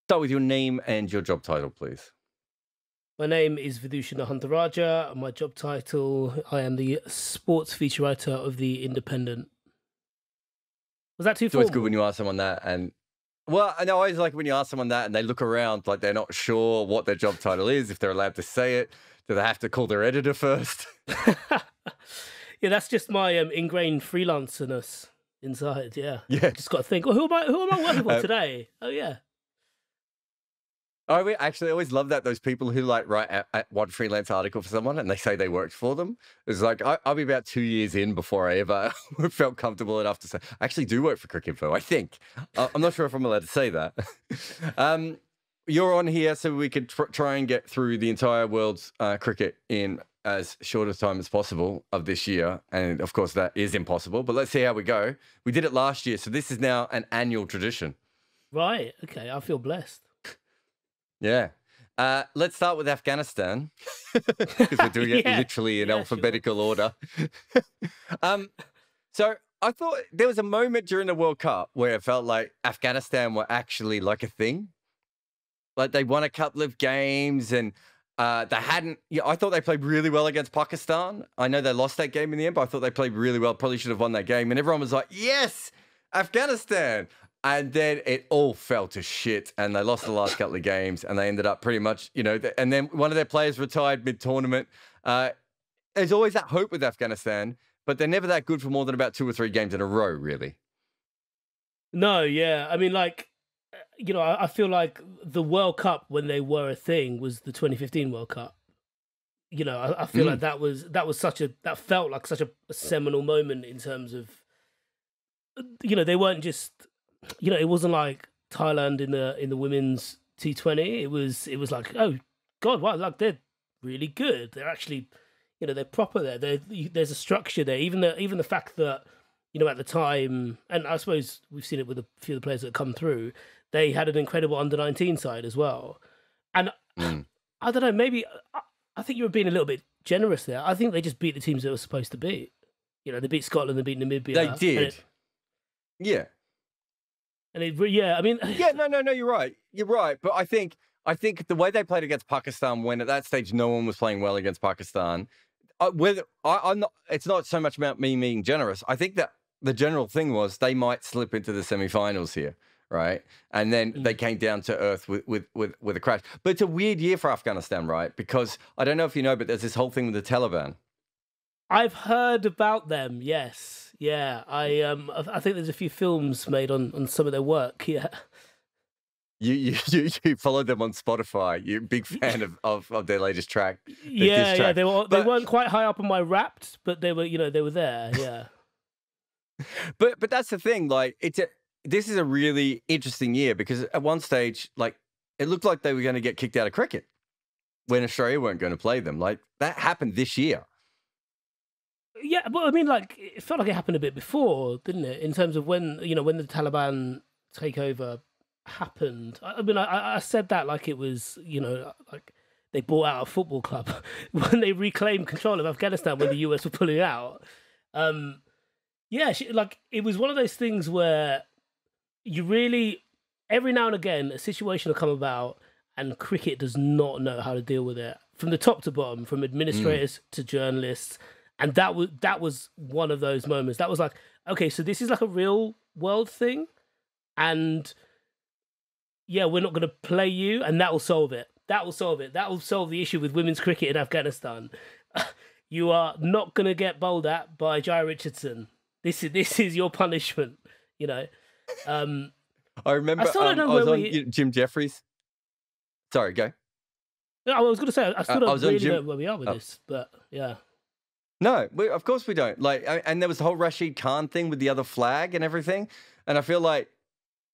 Start with your name and your job title, please. My name is Vithushan Ehantharajah. My job title, I am the sports feature writer of The Independent. Was that too It's always good formal? when you ask someone that, and well, I know I always like when you ask someone that and they look around like they're not sure what their job title is, if they're allowed to say it. Do they have to call their editor first? Yeah, that's just my ingrained freelancerness inside. Yeah, Yeah. just got to think. Well, who am I working for today? Oh yeah. I actually always love that, those people who like write one freelance article for someone and they say they worked for them. It's like, I'll be about 2 years in before I ever felt comfortable enough to say, I actually do work for Cricinfo, I think. I'm not sure if I'm allowed to say that. You're on here so we could try and get through the entire world's cricket in as short a time as possible of this year. And of course, that is impossible, but let's see how we go. We did it last year, so this is now an annual tradition. Right. Okay. I feel blessed. Yeah. Let's start with Afghanistan because we're doing it Yeah. literally in Yeah, alphabetical order. So I thought there was a moment during the World Cup where it felt like Afghanistan were actually like a thing. Like they won a couple of games and they hadn't. Yeah, I thought they played really well against Pakistan. I know they lost that game in the end, but I thought they played really well. Probably should have won that game. And everyone was like, yes, Afghanistan. And then it all fell to shit, and they lost the last couple of games, and they ended up pretty much, and then one of their players retired mid-tournament. There's always that hope with Afghanistan, but they're never that good for more than about 2 or 3 games in a row, really. No. Yeah. I mean, like, I feel like the World Cup when they were a thing was the 2015 World Cup. I feel like that felt like such a seminal moment in terms of, they weren't just. It wasn't like Thailand in the women's T20. It was like, oh God, wow, like they're really good. They're actually, they're proper there. There's a structure there. Even the fact that, at the time, and I suppose we've seen it with a few of the players that come through, they had an incredible under-19 side as well. And I don't know, maybe I think you were being a little bit generous there. I think they just beat the teams they were supposed to beat. They beat Scotland, they beat Namibia. They did. Yeah. And I mean, yeah, no, you're right. You're right. But I think the way they played against Pakistan, when at that stage no one was playing well against Pakistan, I'm not. It's not so much about me being generous. I think that the general thing was they might slip into the semi-finals here, right? And then they came down to earth with a crash. But it's a weird year for Afghanistan, right? Because I don't know if you know, but there's this whole thing with the Taliban. I've heard about them. Yes. Yeah, I think there's a few films made on some of their work. Yeah, you followed them on Spotify. You're a big fan of their latest track. Yeah, they weren't quite high up on my Wrapped, but they were they were there. Yeah, but that's the thing. Like this is a really interesting year because at one stage, like it looked like they were going to get kicked out of cricket when Australia weren't going to play them. Like that happened this year. Yeah, but I mean, like, it felt like it happened a bit before, didn't it? In terms of when, when the Taliban takeover happened. I mean, I said that like it was, like they bought out a football club when they reclaimed control of Afghanistan when the US were pulling out. Yeah, like it was one of those things where you really, every now and again, a situation will come about and cricket does not know how to deal with it from the top to bottom, from administrators to journalists. And that was one of those moments. That was like, okay, so this is like a real world thing. And yeah, we're not going to play you. And that will solve it. That will solve it. That will solve the issue with women's cricket in Afghanistan. You are not going to get bowled at by Jai Richardson. This is your punishment, I remember I still don't know I was where on Jim Jeffries. Sorry, go. No, I was going to say, I still don't really know where we are with Oh. this, but yeah. No, of course we don't. Like, and there was the whole Rashid Khan thing with the other flag and everything. And I feel like,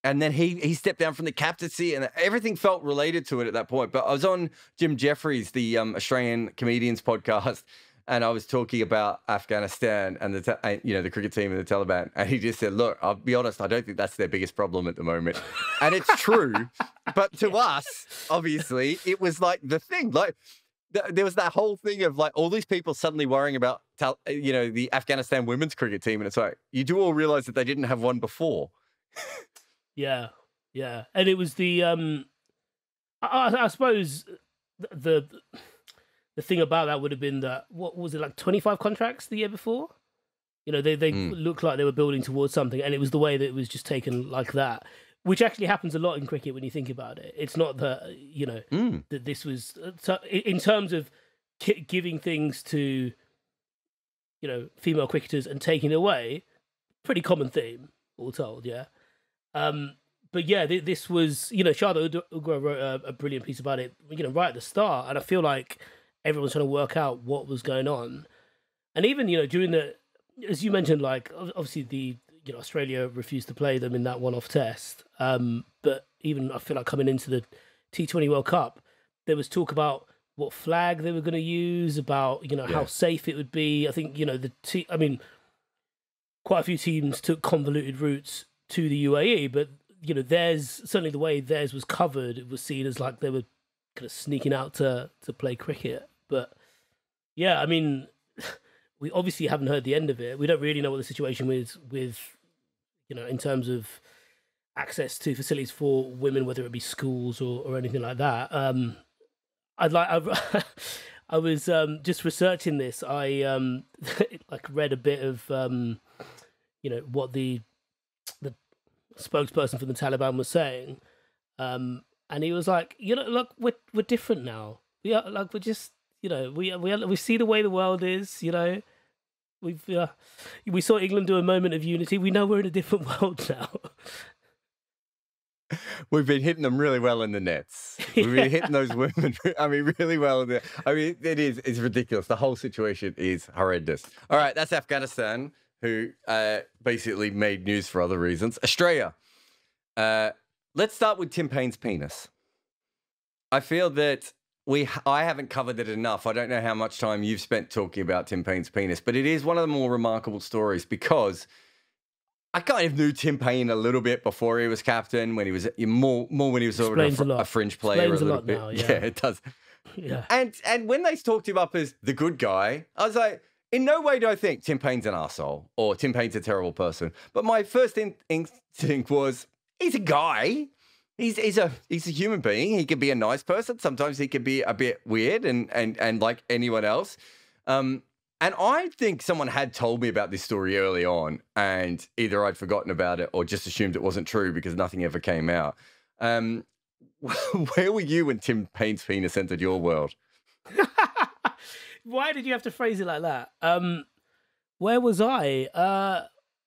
and then he stepped down from the captaincy, and everything felt related to it at that point. But I was on Jim Jeffries, the Australian comedians podcast, and I was talking about Afghanistan and the cricket team and the Taliban, and he just said, "Look, I'll be honest, I don't think that's their biggest problem at the moment," and it's true. But to us, obviously, it was like the thing, like. There was that whole thing of like all these people suddenly worrying about, the Afghanistan women's cricket team. And it's like, you do all realize that they didn't have one before. Yeah. And it was the I suppose the the thing about that would have been that, what was it, like 25 contracts the year before? You know, they looked like they were building towards something, and it was the way that it was just taken like that, which actually happens a lot in cricket when you think about it. It's not that, you know, that this was, in terms of giving things to, you know, female cricketers and taking it away, pretty common theme, all told, yeah. But yeah, this was, you know, Sharda Ugra wrote a brilliant piece about it, you know, right at the start, and I feel like everyone's trying to work out what was going on. And even, you know, during the, as you mentioned, like, obviously you know, Australia refused to play them in that one-off test. But even, I feel like, coming into the T20 World Cup, there was talk about what flag they were going to use, about, you know, how safe it would be. I think, you know, I mean, quite a few teams took convoluted routes to the UAE, but, you know, certainly the way theirs was covered, it was seen as like they were kind of sneaking out to play cricket. But yeah, I mean, we obviously haven't heard the end of it. We don't really know what the situation is with, you know, in terms of access to facilities for women, whether it be schools or anything like that. I was just researching this. I like read a bit of you know, what the spokesperson for the Taliban was saying, and he was like, you know, look, we're different now. We are, like, we're just, you know, we see the way the world is. You know, we saw England do a moment of unity. We know we're in a different world now. We've been hitting them really well in the nets. We've been hitting those women, I mean, really well. I mean, it's ridiculous. The whole situation is horrendous. All right, that's Afghanistan, who basically made news for other reasons. Australia. Let's start with Tim Paine's penis. I feel that I haven't covered it enough. I don't know how much time you've spent talking about Tim Paine's penis, but it is one of the more remarkable stories because I kind of knew Tim Paine a little bit before he was captain, when he was more when he was sort of a fringe player. Explains a little bit. Now, yeah, it does. Yeah. And when they talked him up as the good guy, I was like, in no way do I think Tim Paine's an arsehole or Tim Paine's a terrible person. But my first instinct was, he's a guy. He's a human being. He can be a nice person. Sometimes he can be a bit weird and like anyone else. And I think someone had told me about this story early on, and either I'd forgotten about it or just assumed it wasn't true because nothing ever came out. Where were you when Tim Paine's penis entered your world? Why did you have to phrase it like that? Where was I?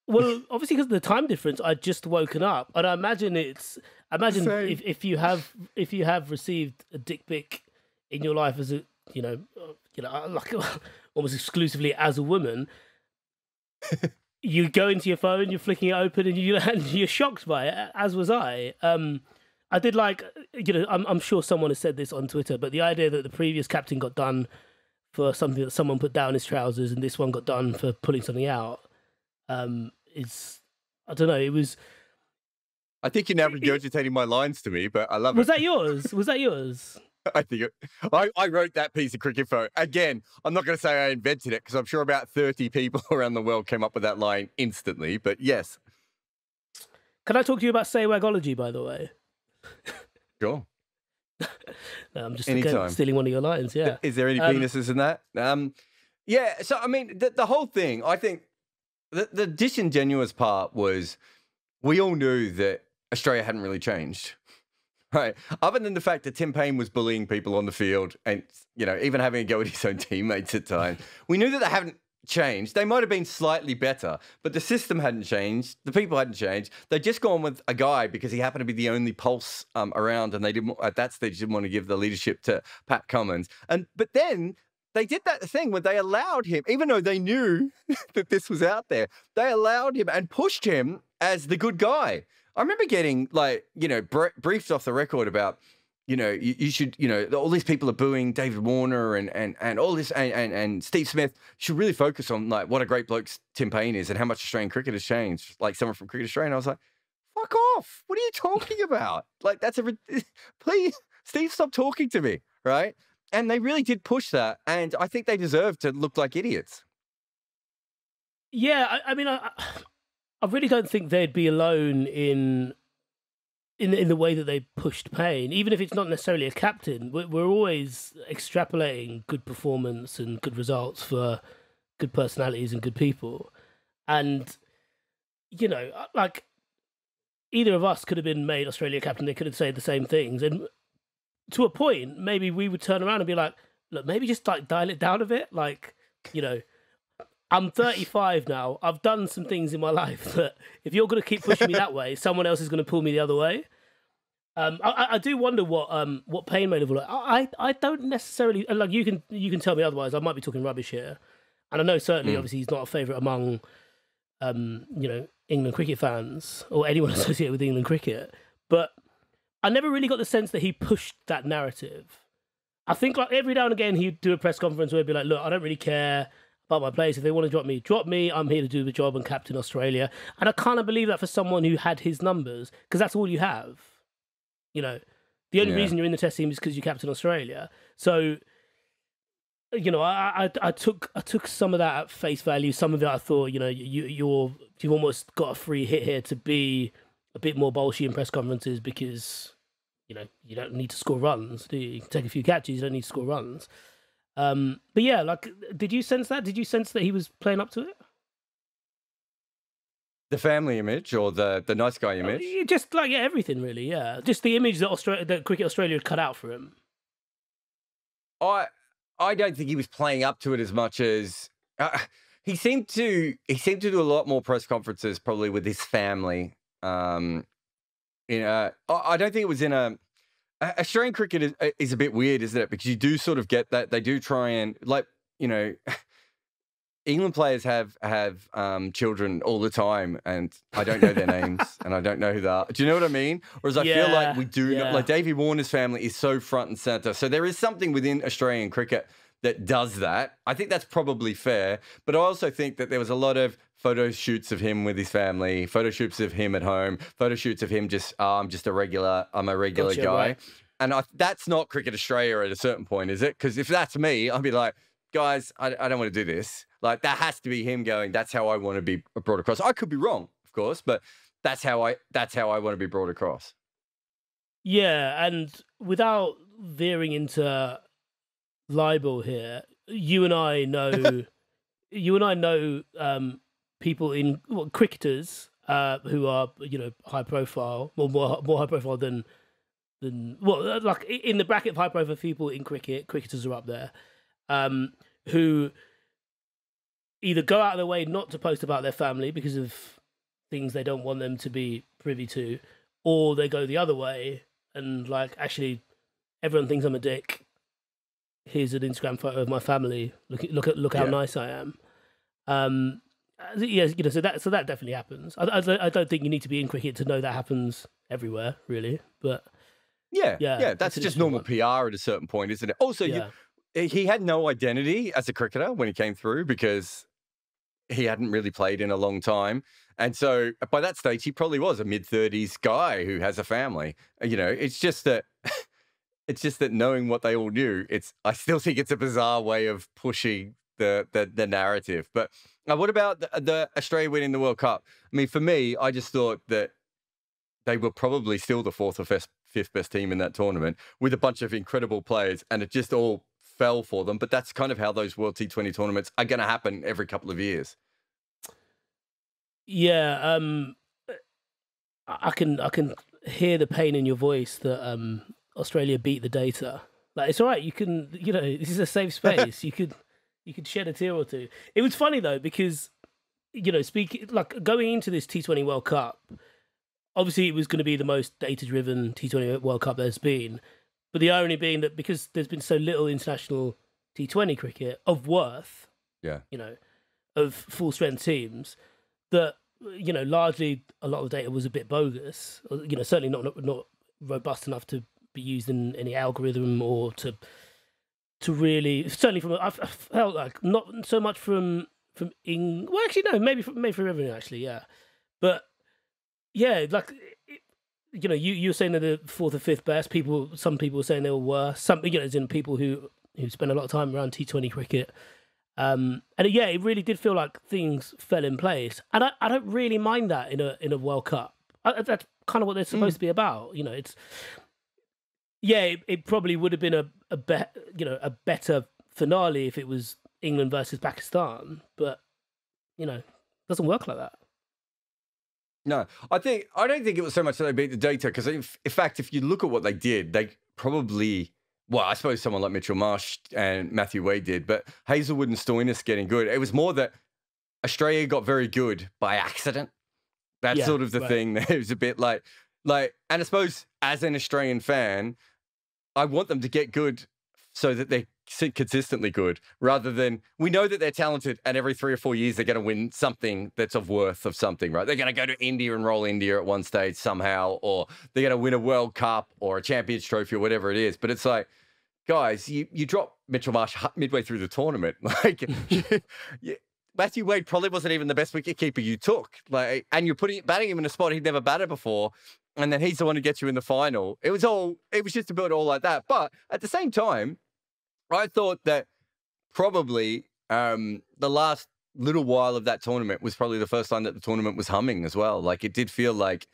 Well, obviously because of the time difference, I'd just woken up, and I imagine if you have received a dick pic in your life as a, you know, like almost exclusively as a woman, you go into your phone, you're flicking it open, and you're shocked by it, as was I. I did, like, you know, I'm sure someone has said this on Twitter, but the idea that the previous captain got done for something that someone put down his trousers and this one got done for pulling something out, is, I don't know, it was... I think you're now regurgitating my lines to me, but I love it. Was that yours? Was that yours? I think I wrote that piece of cricket info. Again, I'm not going to say I invented it because I'm sure about 30 people around the world came up with that line instantly, but yes. Can I talk to you about Saywagology, by the way? Sure. No, I'm just again, stealing one of your lines, yeah. Is there any penises in that? Yeah, so, I mean, the whole thing, I think the disingenuous part was we all knew that Australia hadn't really changed. Right. Other than the fact that Tim Paine was bullying people on the field and, you know, even having a go at his own teammates at times, we knew that they haven't changed. They might have been slightly better, but the system hadn't changed. The people hadn't changed. They'd just gone with a guy because he happened to be the only pulse around, and they didn't, at that stage, didn't want to give the leadership to Pat Cummins. But then they did that thing where they allowed him, even though they knew that this was out there, they allowed him and pushed him as the good guy. I remember getting, like, you know, briefed off the record about, you know, you should, you know, all these people are booing David Warner and all this and Steve Smith should really focus on, like, what a great bloke Tim Paine is and how much Australian cricket has changed. Like, someone from Cricket Australia. And I was like, fuck off. What are you talking about? Like, please, Steve, stop talking to me, right? And they really did push that. And I think they deserve to look like idiots. Yeah, I mean, I really don't think they'd be alone in in the way that they pushed Paine, even if it's not necessarily a captain, we're always extrapolating good performance and good results for good personalities and good people. And, you know, like, either of us could have been made Australia captain. They could have said the same things. And to a point, maybe we would turn around and be like, look, maybe just like dial it down a bit. Like, you know, I'm 35 now. I've done some things in my life that if you're going to keep pushing me that way, someone else is going to pull me the other way. I do wonder what Paine made of all that. I don't necessarily, like, you can tell me otherwise. I might be talking rubbish here. And I know certainly, obviously, he's not a favourite among, you know, England cricket fans or anyone associated with England cricket. But I never really got the sense that he pushed that narrative. I think like every now and again he'd do a press conference where he'd be like, look, I don't really care about my players. If they want to drop me. I'm here to do the job and captain Australia. And I kind of believe that for someone who had his numbers, because that's all you have. You know, the only reason you're in the test team is because you captain Australia. So, you know, I took some of that at face value. Some of it I thought, you know, you've almost got a free hit here to be a bit more bolshy in press conferences because, you know, you don't need to score runs, do you? You can take a few catches, you don't need to score runs. But yeah, like, did you sense that? Did you sense that he was playing up to it? The family image or the nice guy image? Just like, yeah, everything really, yeah. Just the image that Cricket Australia had cut out for him. I don't think he was playing up to it as much as he seemed to do a lot more press conferences probably with his family. I don't think it was in Australian cricket is a bit weird, isn't it? Because you do sort of get that they do try and, like, you know, England players have children all the time, and I don't know their names, and I don't know who they are. Do you know what I mean? Whereas I feel like we do, like Davey Warner's family is so front and center. So there is something within Australian cricket that does that. I think that's probably fair, but I also think that there was a lot of photo shoots of him with his family, photo shoots of him at home, photo shoots of him just, I'm a regular guy. Right. And that's not Cricket Australia at a certain point, is it? Because if that's me, I'd be like, guys, I don't want to do this. Like, that has to be him going, that's how I want to be brought across. I could be wrong, of course, but that's how I want to be brought across. Yeah, and without veering into libel here, you and I know people in cricketers who are, you know, high profile, or more high profile than like in the bracket of high profile people in cricketers are up there, who either go out of their way not to post about their family because of things they don't want them to be privy to, or they go the other way and, like, actually everyone thinks I'm a dick. Here's an Instagram photo of my family. Look how nice I am. Yeah, you know, so that definitely happens. I don't think you need to be in cricket to know that happens everywhere, really. But yeah, that's just normal PR at a certain point, isn't it? Also, he had no identity as a cricketer when he came through because he hadn't really played in a long time. And so by that stage, he probably was a mid-30s guy who has a family. You know, it's just that knowing what they all knew, I still think it's a bizarre way of pushing the narrative. But what about the Australia winning the World Cup? I mean, for me, I just thought that they were probably still the fourth or fifth best team in that tournament with a bunch of incredible players, and it just all fell for them. But that's kind of how those World T20 tournaments are going to happen every couple of years. Yeah, I can hear the pain in your voice that Australia beat the data. Like, it's all right. You can, you know, this is a safe space. you could shed a tear or two. It was funny though because, you know, going into this T20 World Cup, obviously it was going to be the most data-driven T20 World Cup there's been. But the irony being that because there's been so little international T20 cricket of worth, you know, of full-strength teams, that, you know, largely a lot of the data was a bit bogus. You know, certainly not robust enough to be used in any algorithm or to really, certainly from, I felt like not so much from well, actually no, maybe from everything actually, yeah. But yeah, like, you know, you were saying they're the fourth or fifth best. Some people were saying they were worse. Some, you know, as in people who spend a lot of time around T20 cricket. And yeah, it really did feel like things fell in place. And I don't really mind that in a World Cup. That's kind of what they're supposed to be about. You know, it's it probably would have been a better finale if it was England versus Pakistan, but it doesn't work like that. No, I don't think it was so much that they beat the data, because in fact, if you look at what they did, they probably, well, I suppose someone like Mitchell Marsh and Matthew Wade did, but Hazelwood and Stoinis getting good. It was more that Australia got very good by accident. That's sort of the thing. It was a bit like, and I suppose as an Australian fan, I want them to get good so that they're consistently good, rather than, we know that they're talented and every 3 or 4 years they're going to win something that's of worth of something, right? They're going to go to India and roll India at one stage somehow, or they're going to win a World Cup or a Champions Trophy or whatever it is. But it's like, guys, you drop Mitchell Marsh midway through the tournament. Like, Matthew Wade probably wasn't even the best wicketkeeper you took. Like, and you're batting him in a spot he'd never batted before, and then he's the one who gets you in the final. It was just to build all like that. But at the same time, I thought that probably the last little while of that tournament was probably the first time that the tournament was humming as well. Like, it did feel like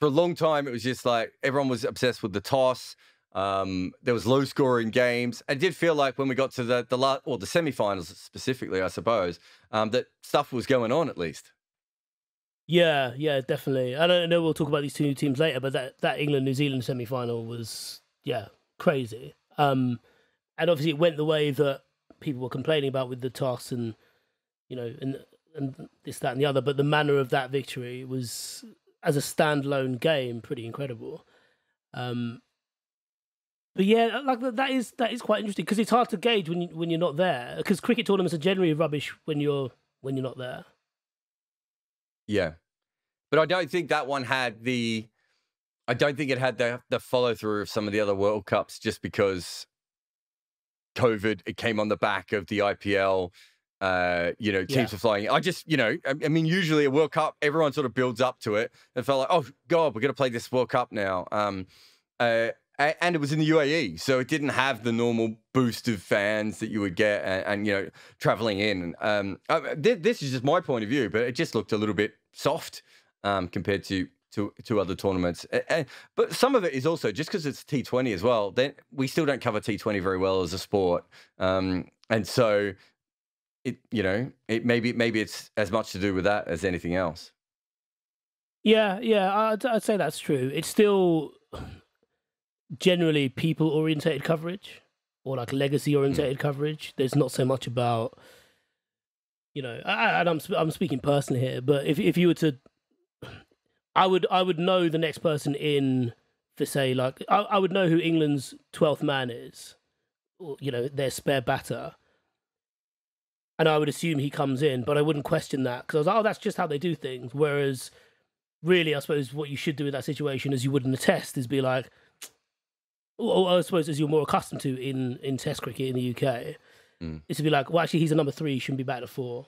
for a long time, it was just like everyone was obsessed with the toss. There was low scoring games. It did feel like when we got to the semifinals specifically, I suppose, that stuff was going on at least. Yeah, definitely. I don't know, we'll talk about these two new teams later, but that England-New Zealand semi-final was, crazy. And obviously it went the way that people were complaining about with the toss and, and this, that, and the other. But the manner of that victory was, as a standalone game, pretty incredible. But yeah, like that is quite interesting, because it's hard to gauge when you're not there, because cricket tournaments are generally rubbish when you're not there. Yeah, but I don't think that one had the follow through of some of the other World Cups, just because COVID, it came on the back of the IPL. Teams were flying. I mean, usually a World Cup, everyone sort of builds up to it and felt like, oh God, we're going to play this World Cup now. And it was in the UAE, so it didn't have the normal boost of fans that you would get, and traveling in. This is just my point of view, but it just looked a little bit soft compared to other tournaments. But some of it is also just because it's T20 as well. Then we still don't cover T20 very well as a sport, and so it maybe it's as much to do with that as anything else. Yeah, I'd say that's true. It's still generally people-orientated coverage, or like legacy-orientated coverage. There's not so much about, and I'm speaking personally here, but if you were to, I would know the next person in, for say, like, I would know who England's 12th man is, or, their spare batter, and I would assume he comes in, but I wouldn't question that, because I was like, oh, that's just how they do things. Whereas, really, I suppose what you should do in that situation, as you would in a test, is be like, I suppose, as you're more accustomed to in Test cricket in the UK, is to be like, well, actually, he's a number 3, he shouldn't be batting at 4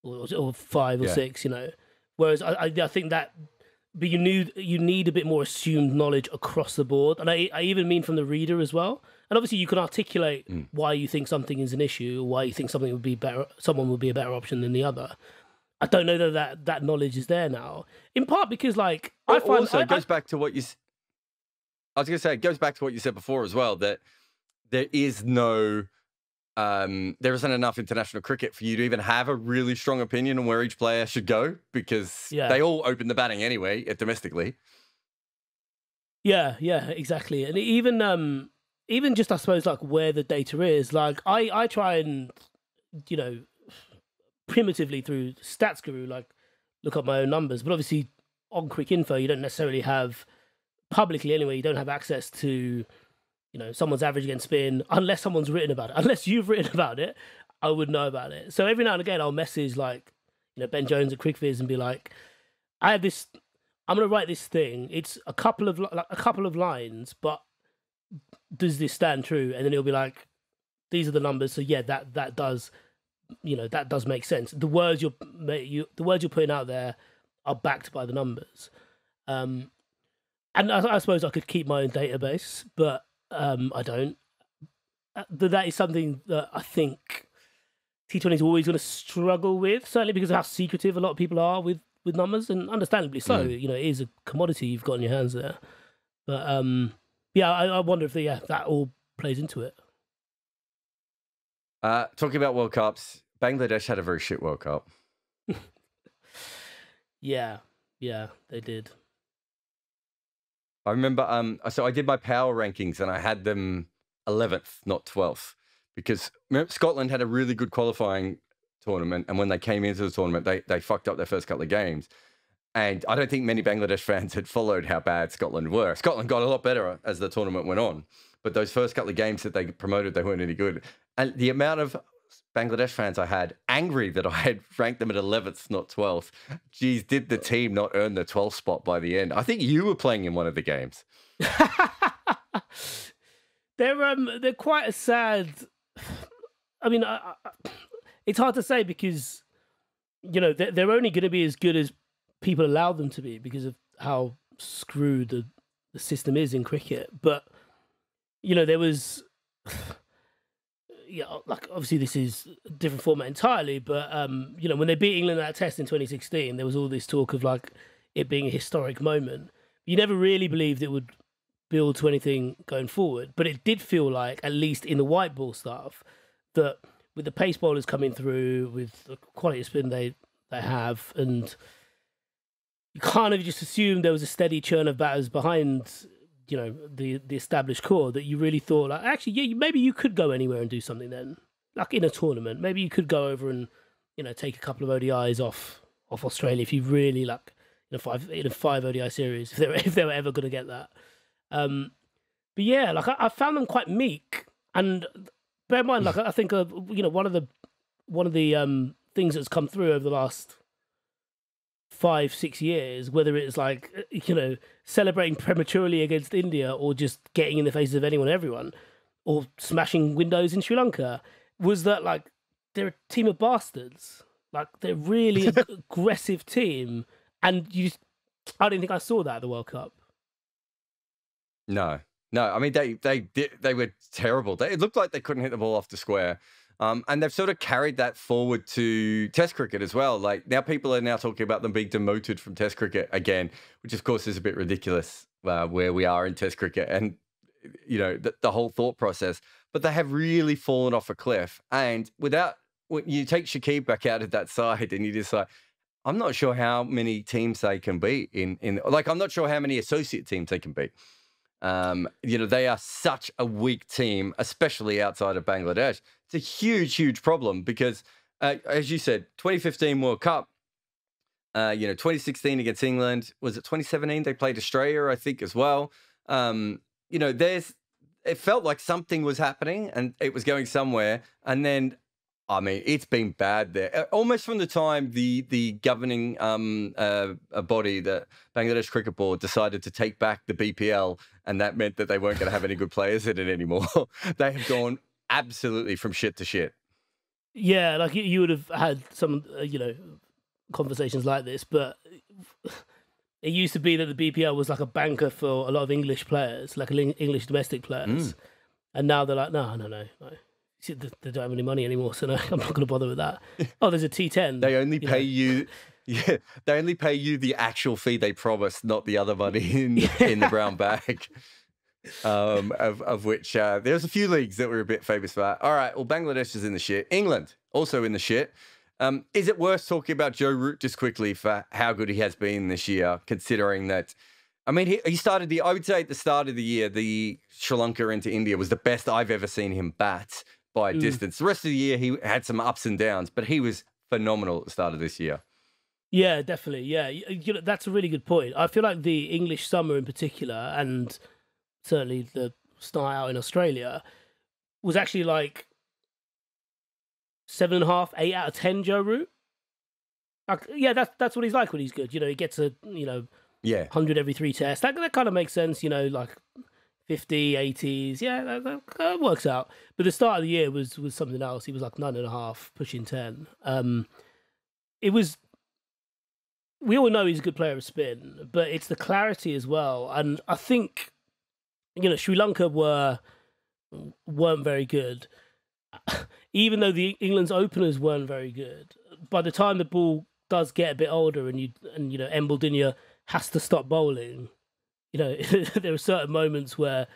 or 5 or 6, Whereas I think that, but you need a bit more assumed knowledge across the board, and I even mean from the reader as well. And obviously, you can articulate why you think something is an issue, or why you think something would be better, someone would be a better option than the other. I don't know that knowledge is there now, in part because, like, I find also it goes back to what you. I was going to say, it goes back to what you said before as well, that there isn't enough international cricket for you to even have a really strong opinion on where each player should go, because they all open the batting anyway, domestically. Yeah, exactly. And even just, I suppose, like, where the data is, like, I try and, primitively through Stats Guru, like, look up my own numbers, but obviously on Quick Info, you don't necessarily have, publicly anyway, you don't have access to, someone's average against spin, unless someone's written about it. Unless you've written about it, I would know about it. So every now and again, I'll message, like, Ben Jones at QuickViz and be like, I'm going to write this thing. It's a couple of lines, but does this stand true? And then he'll be like, these are the numbers. So yeah, that does, that does make sense. The words you're putting out there are backed by the numbers. And I suppose I could keep my own database, but I don't. But that is something that I think T20 is always going to struggle with, certainly because of how secretive a lot of people are with with numbers, and understandably so. Mm. You know, it is a commodity you've got in your hands there. But yeah, I wonder if that all plays into it. Talking about World Cups, Bangladesh had a very shit World Cup. Yeah, they did. I remember, so I did my power rankings and I had them 11th, not 12th, because remember, Scotland had a really good qualifying tournament, and when they came into the tournament, they fucked up their first couple of games. And I don't think many Bangladesh fans had followed how bad Scotland were. Scotland got a lot better as the tournament went on, but those first couple of games that they promoted, they weren't any good. And the amount of Bangladesh fans I had angry that I had ranked them at 11th, not 12th. Geez, did the team not earn the 12th spot by the end? I think you were playing in one of the games. They're quite a sad. I mean, it's hard to say because, you know, they're only going to be as good as people allow them to be because of how screwed the system is in cricket. But, you know, there was, yeah, like obviously this is a different format entirely, but, you know, when they beat England in that test in 2016, there was all this talk of like it being a historic moment. You never really believed it would build to anything going forward, but it did feel like, at least in the white ball stuff, that with the pace bowlers coming through, with the quality of spin they have, and you kind of just assumed there was a steady churn of batters behind, you know, the established core, that you really thought, like, actually, yeah, maybe you could go anywhere and do something then. Like in a tournament, maybe you could go over and, you know, take a couple of ODIs off Australia if you really, like, in a five ODI series, if they were ever going to get that. But yeah, like I found them quite meek, and bear in mind, like I think you know, one of the things that's come through over the last 5-6 years, whether it's like, you know, celebrating prematurely against India or just getting in the faces of anyone and everyone, or smashing windows in Sri Lanka, was that like they're a team of bastards. Like they're really aggressive team, and I didn't think I saw that at the World Cup. No. I mean, they were terrible. It looked like they couldn't hit the ball off the square. And they've sort of carried that forward to Test cricket as well. Like now people are now talking about them being demoted from Test cricket again, which of course is a bit ridiculous where we are in Test cricket and, you know, the whole thought process. But they have really fallen off a cliff. And when you take Shakib back out of that side and you just like, I'm not sure how many teams they can beat like, I'm not sure how many associate teams they can beat. You know, they are such a weak team, especially outside of Bangladesh. It's a huge, huge problem because, as you said, 2015 World Cup, you know, 2016 against England, was it 2017? They played Australia, I think, as well. You know, it felt like something was happening and it was going somewhere. And then, I mean, it's been bad there. Almost from the time the governing body, the Bangladesh Cricket Board, decided to take back the BPL, and that meant that they weren't going to have any good players in it anymore. They have gone absolutely from shit to shit. Yeah, like you would have had some, you know, conversations like this, but it used to be that the BPL was like a banker for a lot of English players, like English domestic players. And now they're like, no. They don't have any money anymore, so no, I'm not going to bother with that. Oh, there's a T10. They only pay you. Yeah, they only pay you the actual fee they promised, not the other money in the brown bag. Of which there's a few leagues that were a bit famous for that. All right, well, Bangladesh is in the shit. England also in the shit. Is it worth talking about Joe Root just quickly for how good he has been this year, considering that? I mean, he started I would say at the start of the year, the Sri Lanka into India was the best I've ever seen him bat by a distance. The rest of the year, he had some ups and downs, but he was phenomenal at the start of this year. Yeah, definitely. Yeah, you know, that's a really good point. I feel like the English summer in particular, and certainly the start out in Australia, was actually like 7.5, 8 out of 10 Joe Root. Like, yeah, that's what he's like when he's good. You know, he gets a 100 every 3 tests. That kind of makes sense. You know, like 50, 80s. Yeah, that works out. But the start of the year was something else. He was like 9.5, pushing 10. It was. We all know he's a good player of spin, but it's the clarity as well. And I think, you know, Sri Lanka weren't very good. Even though the England's openers weren't very good, by the time the ball does get a bit older, and Embledinier has to stop bowling, there are certain moments where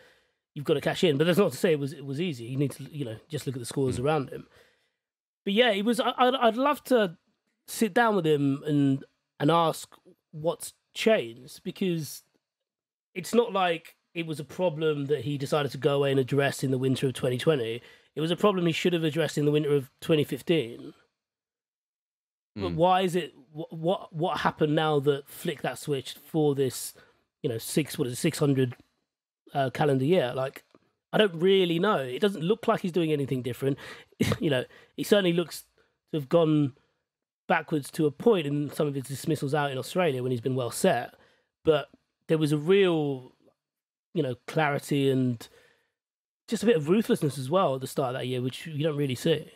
you've got to cash in. But that's not to say it was easy. You need to just look at the scores around him. But yeah, it was. I'd love to sit down with him and ask what's changed, because it's not like it was a problem that he decided to go away and address in the winter of 2020. It was a problem he should have addressed in the winter of 2015. But why is it? What happened now that flicked that switch for this? 600 calendar year? Like, I don't really know. It doesn't look like he's doing anything different. He certainly looks to have gone backwards to a point in some of his dismissals out in Australia when he's been well set. But there was a real, clarity and just a bit of ruthlessness as well at the start of that year, which you don't really see.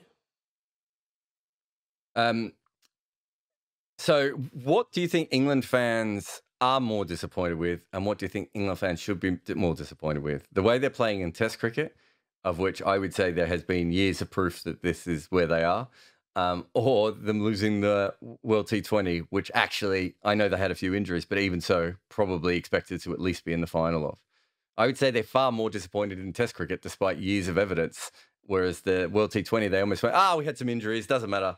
So what do you think England fans are more disappointed with, and what do you think England fans should be more disappointed with? The way they're playing in Test cricket, of which I would say there has been years of proof that this is where they are, or them losing the World T20, which actually, I know they had a few injuries, but even so, probably expected to at least be in the final of. I would say they're far more disappointed in Test cricket despite years of evidence, whereas the World T20, they almost went, we had some injuries, doesn't matter.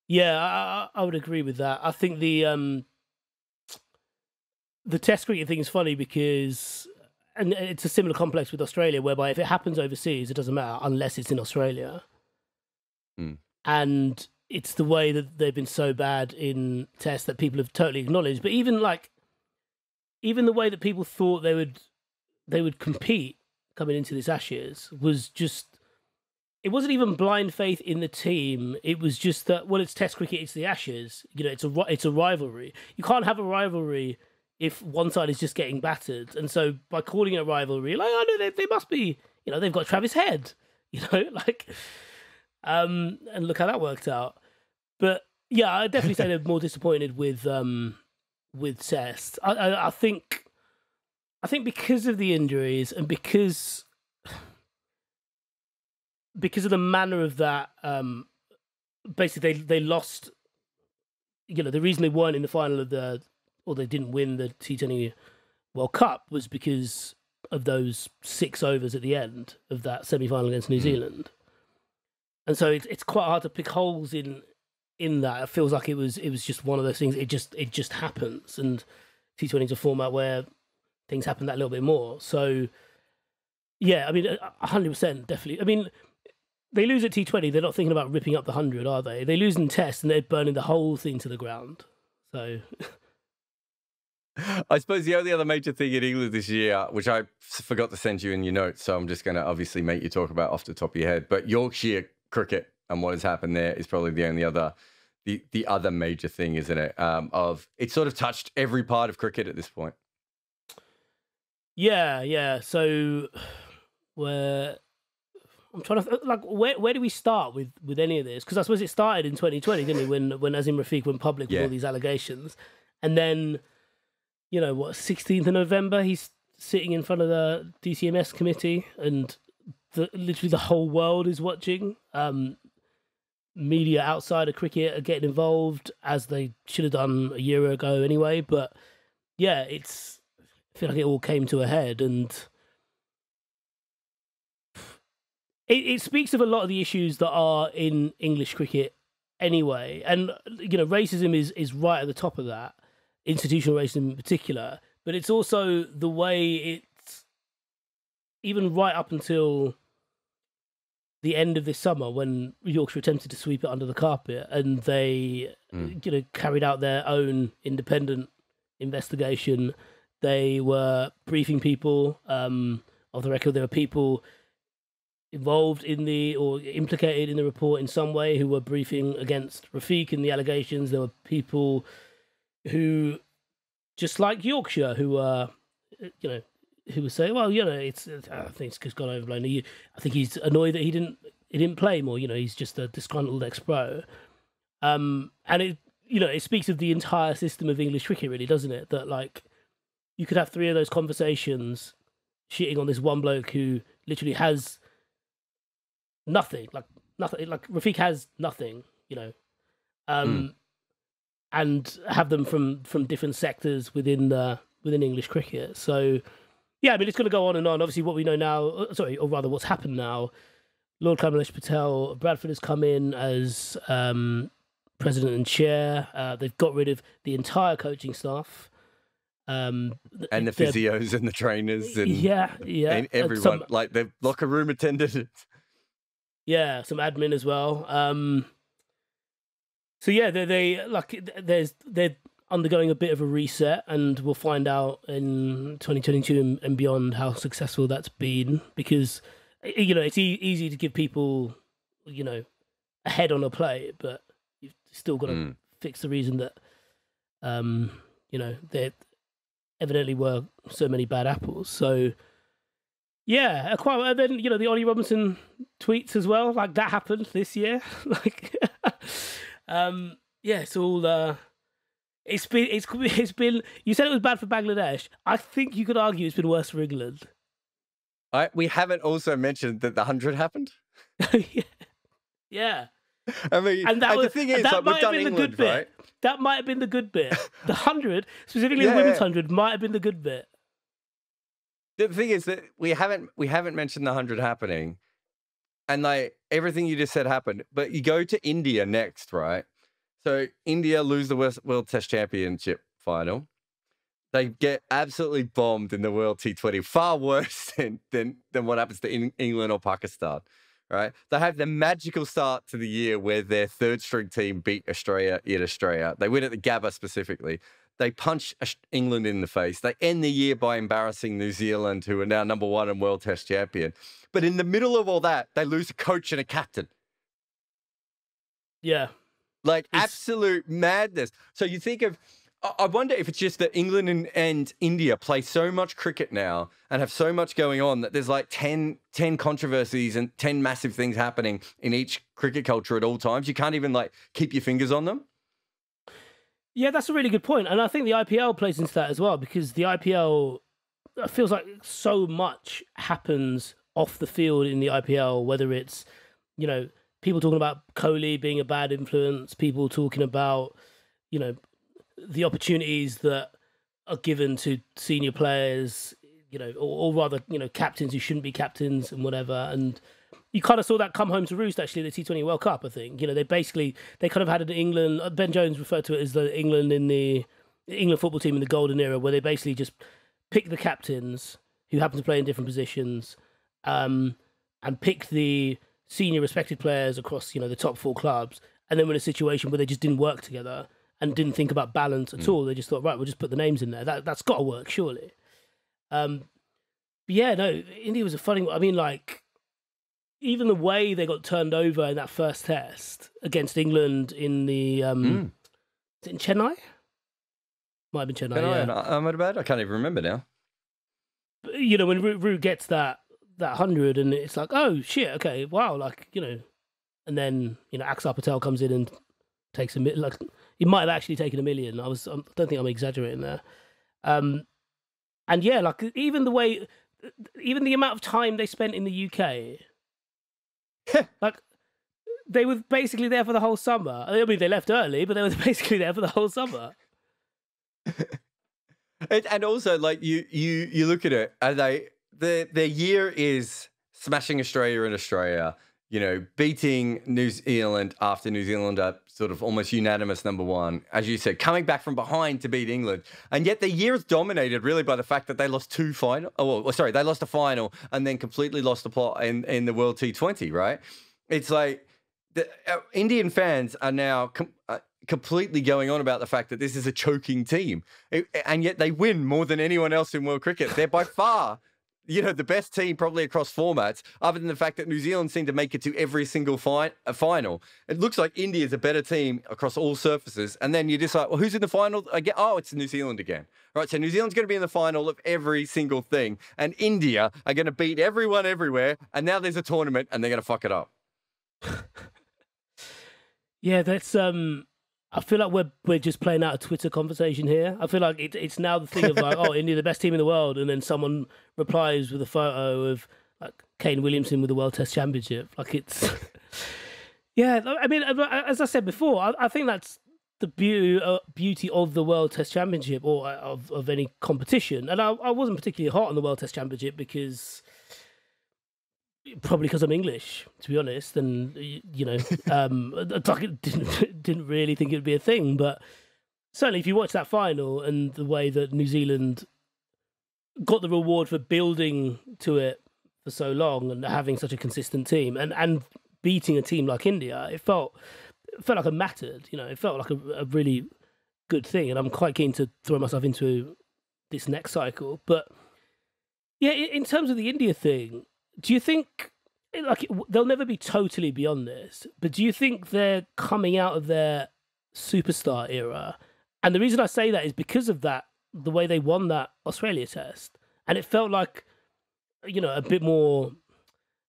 Yeah, I would agree with that. I think the Test cricket thing is funny because, and it's a similar complex with Australia, whereby if it happens overseas, it doesn't matter unless it's in Australia. And it's the way that they've been so bad in Test that people have totally acknowledged. But even the way that people thought they would compete coming into this Ashes was just. It wasn't even blind faith in the team. It was just that, well, it's Test cricket, it's the Ashes. It's a rivalry. You can't have a rivalry if one side is just getting battered. And so by calling it a rivalry, they must be, they've got Travis Head, and look how that worked out. But yeah, I definitely say they're more disappointed with Test. I think because of the injuries and because of the manner of that, basically they lost. The reason they weren't in the final or they didn't win the T20 World Cup was because of those 6 overs at the end of that semi-final against New Zealand. And so it's quite hard to pick holes in that. It feels like it was just one of those things. It just happens, and T20 is a format where things happen that little bit more. So yeah, I mean, 100% definitely. I mean, they lose at T20, they're not thinking about ripping up the 100, are they? They lose in Test and they're burning the whole thing to the ground. So I suppose the only other major thing in England this year, which I forgot to send you in your notes, so I'm just going to obviously make you talk about off the top of your head, but Yorkshire cricket and what has happened there is probably the only other, the other major thing, isn't it? It's sort of touched every part of cricket at this point. Yeah. So I'm trying to where do we start with any of this? Because I suppose it started in 2020, didn't it? When Azim Rafiq went public with all these allegations, and then 16th of November he's sitting in front of the DCMS committee, and literally the whole world is watching. Media outside of cricket are getting involved, as they should have done a year ago anyway. But yeah, I feel like it all came to a head, and it speaks of a lot of the issues that are in English cricket anyway. And, racism is right at the top of that, institutional racism in particular. But it's also the way it's, even right up until the end of this summer when Yorkshire attempted to sweep it under the carpet and they, carried out their own independent investigation. They were briefing people. Off the record, there were people involved in or implicated in the report in some way who were briefing against Rafiq and the allegations. There were people who, just like Yorkshire, who were, who would say, well, I think it's just gone overblown. I think he's annoyed that he didn't play more. He's just a disgruntled ex-pro. And it speaks of the entire system of English cricket, really, doesn't it? That you could have 3 of those conversations shitting on this one bloke who literally has nothing. Like Rafiq has nothing. and have them from different sectors within English cricket. So, yeah, I mean, it's going to go on and on. Obviously, what we know now, or rather what's happened now, Lord Kamlesh Patel, Bradford has come in as president and chair. They've got rid of the entire coaching staff. And the physios and the trainers and and everyone, like the locker room attendants. Yeah, some admin as well. So yeah, they're undergoing a bit of a reset, and we'll find out in 2022 and beyond how successful that's been, because it's easy to give people a head on a plate, but you've still got to fix the reason that there evidently were so many bad apples. So yeah, and then the Ollie Robinson tweets as well, like that happened this year. Like it's all it's been you said it was bad for Bangladesh. I think you could argue it's been worse for England. We haven't also mentioned that the 100 happened. Yeah. I mean, and the thing is, like, we've done England, right? That might have been the good bit. The 100, specifically the women's 100, might have been the good bit. The thing is that we haven't mentioned the 100 happening, and like everything you just said happened. But you go to India next, right? So India lose the World Test Championship final. They get absolutely bombed in the World T20, far worse than what happens to England or Pakistan. Right? They have the magical start to the year where their third string team beat Australia in Australia. They win at the Gabba specifically. They punch England in the face. They end the year by embarrassing New Zealand, who are now number 1 and World Test champion. But in the middle of all that, they lose a coach and a captain. Yeah. Like absolute madness. So you think of, I wonder if it's just that England and India play so much cricket now and have so much going on that there's like 10 controversies and 10 massive things happening in each cricket culture at all times. You can't even like keep your fingers on them. Yeah, that's a really good point. And I think the IPL plays into that as well, because the IPL feels like so much happens off the field in the IPL, whether it's, people talking about Kohli being a bad influence, people talking about, the opportunities that are given to senior players, or rather, captains who shouldn't be captains and whatever. And you kind of saw that come home to roost, actually, the T20 World Cup, I think. They kind of had an England, Ben Jones referred to it as the England football team in the golden era, where they basically just pick the captains who happen to play in different positions, and pick the senior respected players across, the top 4 clubs. And then we're in a situation where they just didn't work together and didn't think about balance at all. They just thought, right, we'll just put the names in there. That's got to work, surely. But yeah, no, India was a funny one. I mean, like, even the way they got turned over in that first test against England in the... in Chennai? Might have been Chennai, yeah. Ahmedabad? I can't even remember now. But, when Root gets that 100 and it's like, oh, shit, okay, wow, like, and then, Ajaz Patel comes in and takes a million. Like, he might have actually taken 1 million. I don't think I'm exaggerating there. And yeah, like even the amount of time they spent in the UK, like they were basically there for the whole summer. I mean, they left early, but they were basically there for the whole summer. And also, like you look at it, and their year is smashing Australia in Australia. Beating New Zealand after New Zealand are sort of almost unanimous number 1, as you said, coming back from behind to beat England. And yet the year is dominated really by the fact that they lost they lost a final and then completely lost the plot in the World T20, right? It's like the Indian fans are now completely going on about the fact that this is a choking team. And yet they win more than anyone else in world cricket. They're by far... the best team probably across formats, other than the fact that New Zealand seem to make it to every single final. It looks like India is a better team across all surfaces. And then you decide, well, who's in the final again? Oh, it's New Zealand again. Right, so New Zealand's going to be in the final of every single thing. And India are going to beat everyone everywhere. And now there's a tournament and they're going to fuck it up. Yeah, that's... I feel like we're just playing out a Twitter conversation here. I feel like it's now the thing of like, oh, India the best team in the world, and then someone replies with a photo of like Kane Williamson with the World Test Championship. Like it's Yeah, I mean, as I said before, I think that's the beauty of the World Test Championship, or of any competition. And I wasn't particularly hot on the World Test Championship because I'm English, to be honest, and I didn't really think it'd be a thing. But certainly, if you watch that final and the way that New Zealand got the reward for building to it for so long and having such a consistent team and beating a team like India, it felt like it mattered. It felt like a really good thing, and I'm quite keen to throw myself into this next cycle. But yeah, in terms of the India thing, do you think they'll never be totally beyond this? But do you think they're coming out of their superstar era? And the reason I say that is because of that, the way they won that Australia test, and it felt like a bit more.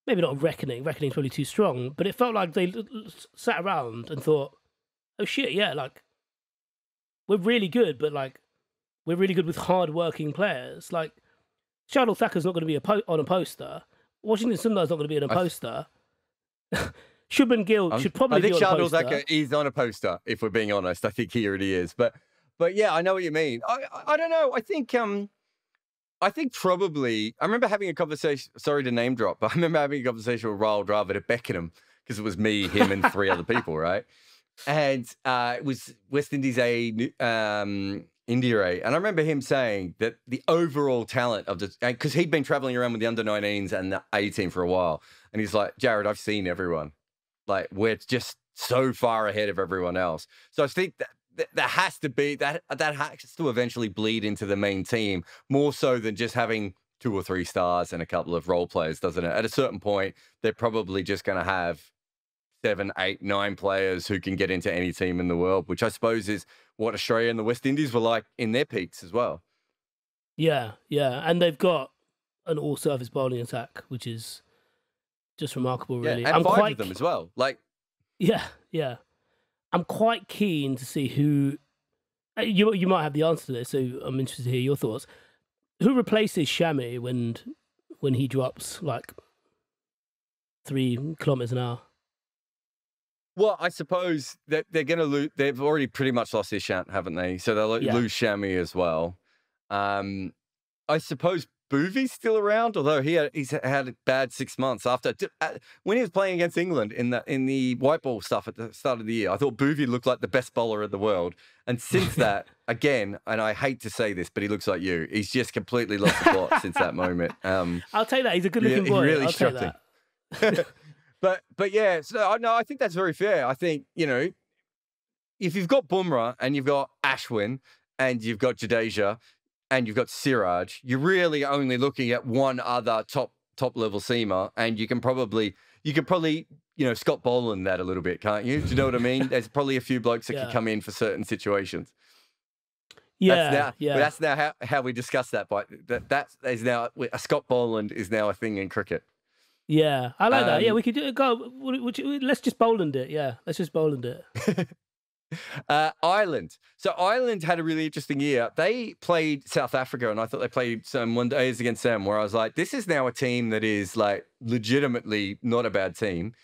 Maybe not a reckoning. Reckoning's probably too strong, but it felt like they sat around and thought, "Oh shit, yeah, like we're really good, but like we're really good with hard-working players. Like Shardul Thakker's not going to be on a poster. Washington Sundar's not going to be on a poster. Shubman Gill should probably be on a poster. I think Shardul Thacker is on a poster, if we're being honest. I think he already is. But yeah, I know what you mean. I don't know. I think probably, I remember having a conversation, sorry to name drop, but I remember having a conversation with Rahul Dravid at Beckenham, because it was me, him, and 3 other people, right? And it was West Indies A, India A. And I remember him saying that the overall talent of the, because he'd been traveling around with the under-19s and the A team for a while. And he's like, Jarrod, I've seen everyone. Like, we're just so far ahead of everyone else. So I think that there has to be that has to eventually bleed into the main team more so than just having 2 or 3 stars and a couple of role players, doesn't it? At a certain point, they're probably just going to have 7, 8, 9 players who can get into any team in the world, which I suppose is what Australia and the West Indies were like in their peaks as well. Yeah, and they've got an all-surface bowling attack, which is just remarkable, really. Yeah, and 5 of them as well. Like, yeah. I'm quite keen to see who. You might have the answer to this, so I'm interested to hear your thoughts. Who replaces Chamois when he drops like 3 kilometers an hour? Well, I suppose that they're going to lose. They've already pretty much lost Ishant, haven't they? So they'll lose Chamois as well. I suppose Boovy's still around, although he's had a bad 6 months after when he was playing against England in the white ball stuff at the start of the year. I thought Boovy looked like the best bowler in the world, and since that, again, and I hate to say this, but he looks like you. He's just completely lost the plot since that moment. I'll take that. He's a good-looking boy. Really I'll take that. But yeah, so no, I think that's very fair. I think if you've got Bumrah and you've got Ashwin and you've got Jadeja and you've got Siraj, you're really only looking at one other top level seamer, and you can probably Scott Boland that a little bit, can't you? Do you know what I mean? There's probably a few blokes that could come in for certain situations. That's now how we discuss that. But that is now a Scott Boland is now a thing in cricket. Yeah, I like that. Yeah, we could do it. Let's just Boland it. Yeah, let's just Boland it. Ireland. So Ireland had a really interesting year. They played South Africa, and I thought they played some one days against them, where I was like, this is now a team that is like legitimately not a bad team.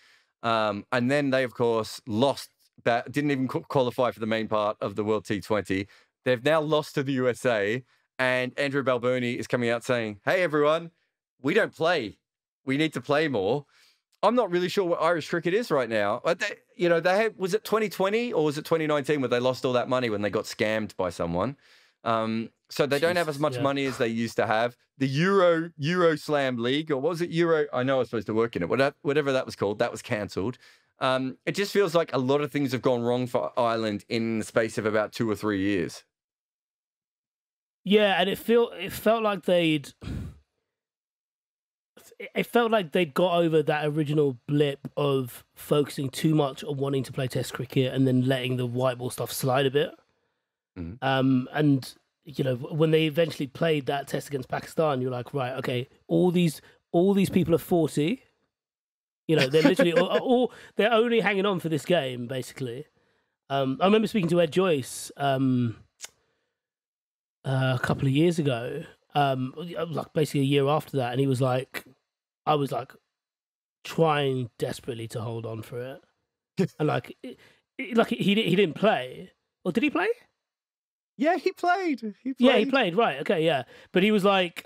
And then they, of course, lost. Didn't even qualify for the main part of the World T20. They've now lost to the USA, and Andrew Balboni is coming out saying, "Hey, everyone, we don't play. We need to play more." I'm not really sure what Irish cricket is right now. Was it 2020 or was it 2019 where they lost all that money when they got scammed by someone? So they don't have as much money as they used to have. The Euro Slam League, or what was it? I know I was supposed to work in it. Whatever that was called, that was cancelled. It just feels like a lot of things have gone wrong for Ireland in the space of about 2 or 3 years. Yeah, and it felt like they'd got over that original blip of focusing too much on wanting to play Test cricket and then letting the white ball stuff slide a bit. Mm-hmm. And when they eventually played that test against Pakistan, you're like, right, okay, all these people are 40. They're literally they're only hanging on for this game, basically. I remember speaking to Ed Joyce a couple of years ago, like basically a year after that, and he was like, I was like trying desperately to hold on for it. and like he didn't play, or did he play? Yeah, he played. Yeah, he played. Right. Okay. Yeah, but he was like,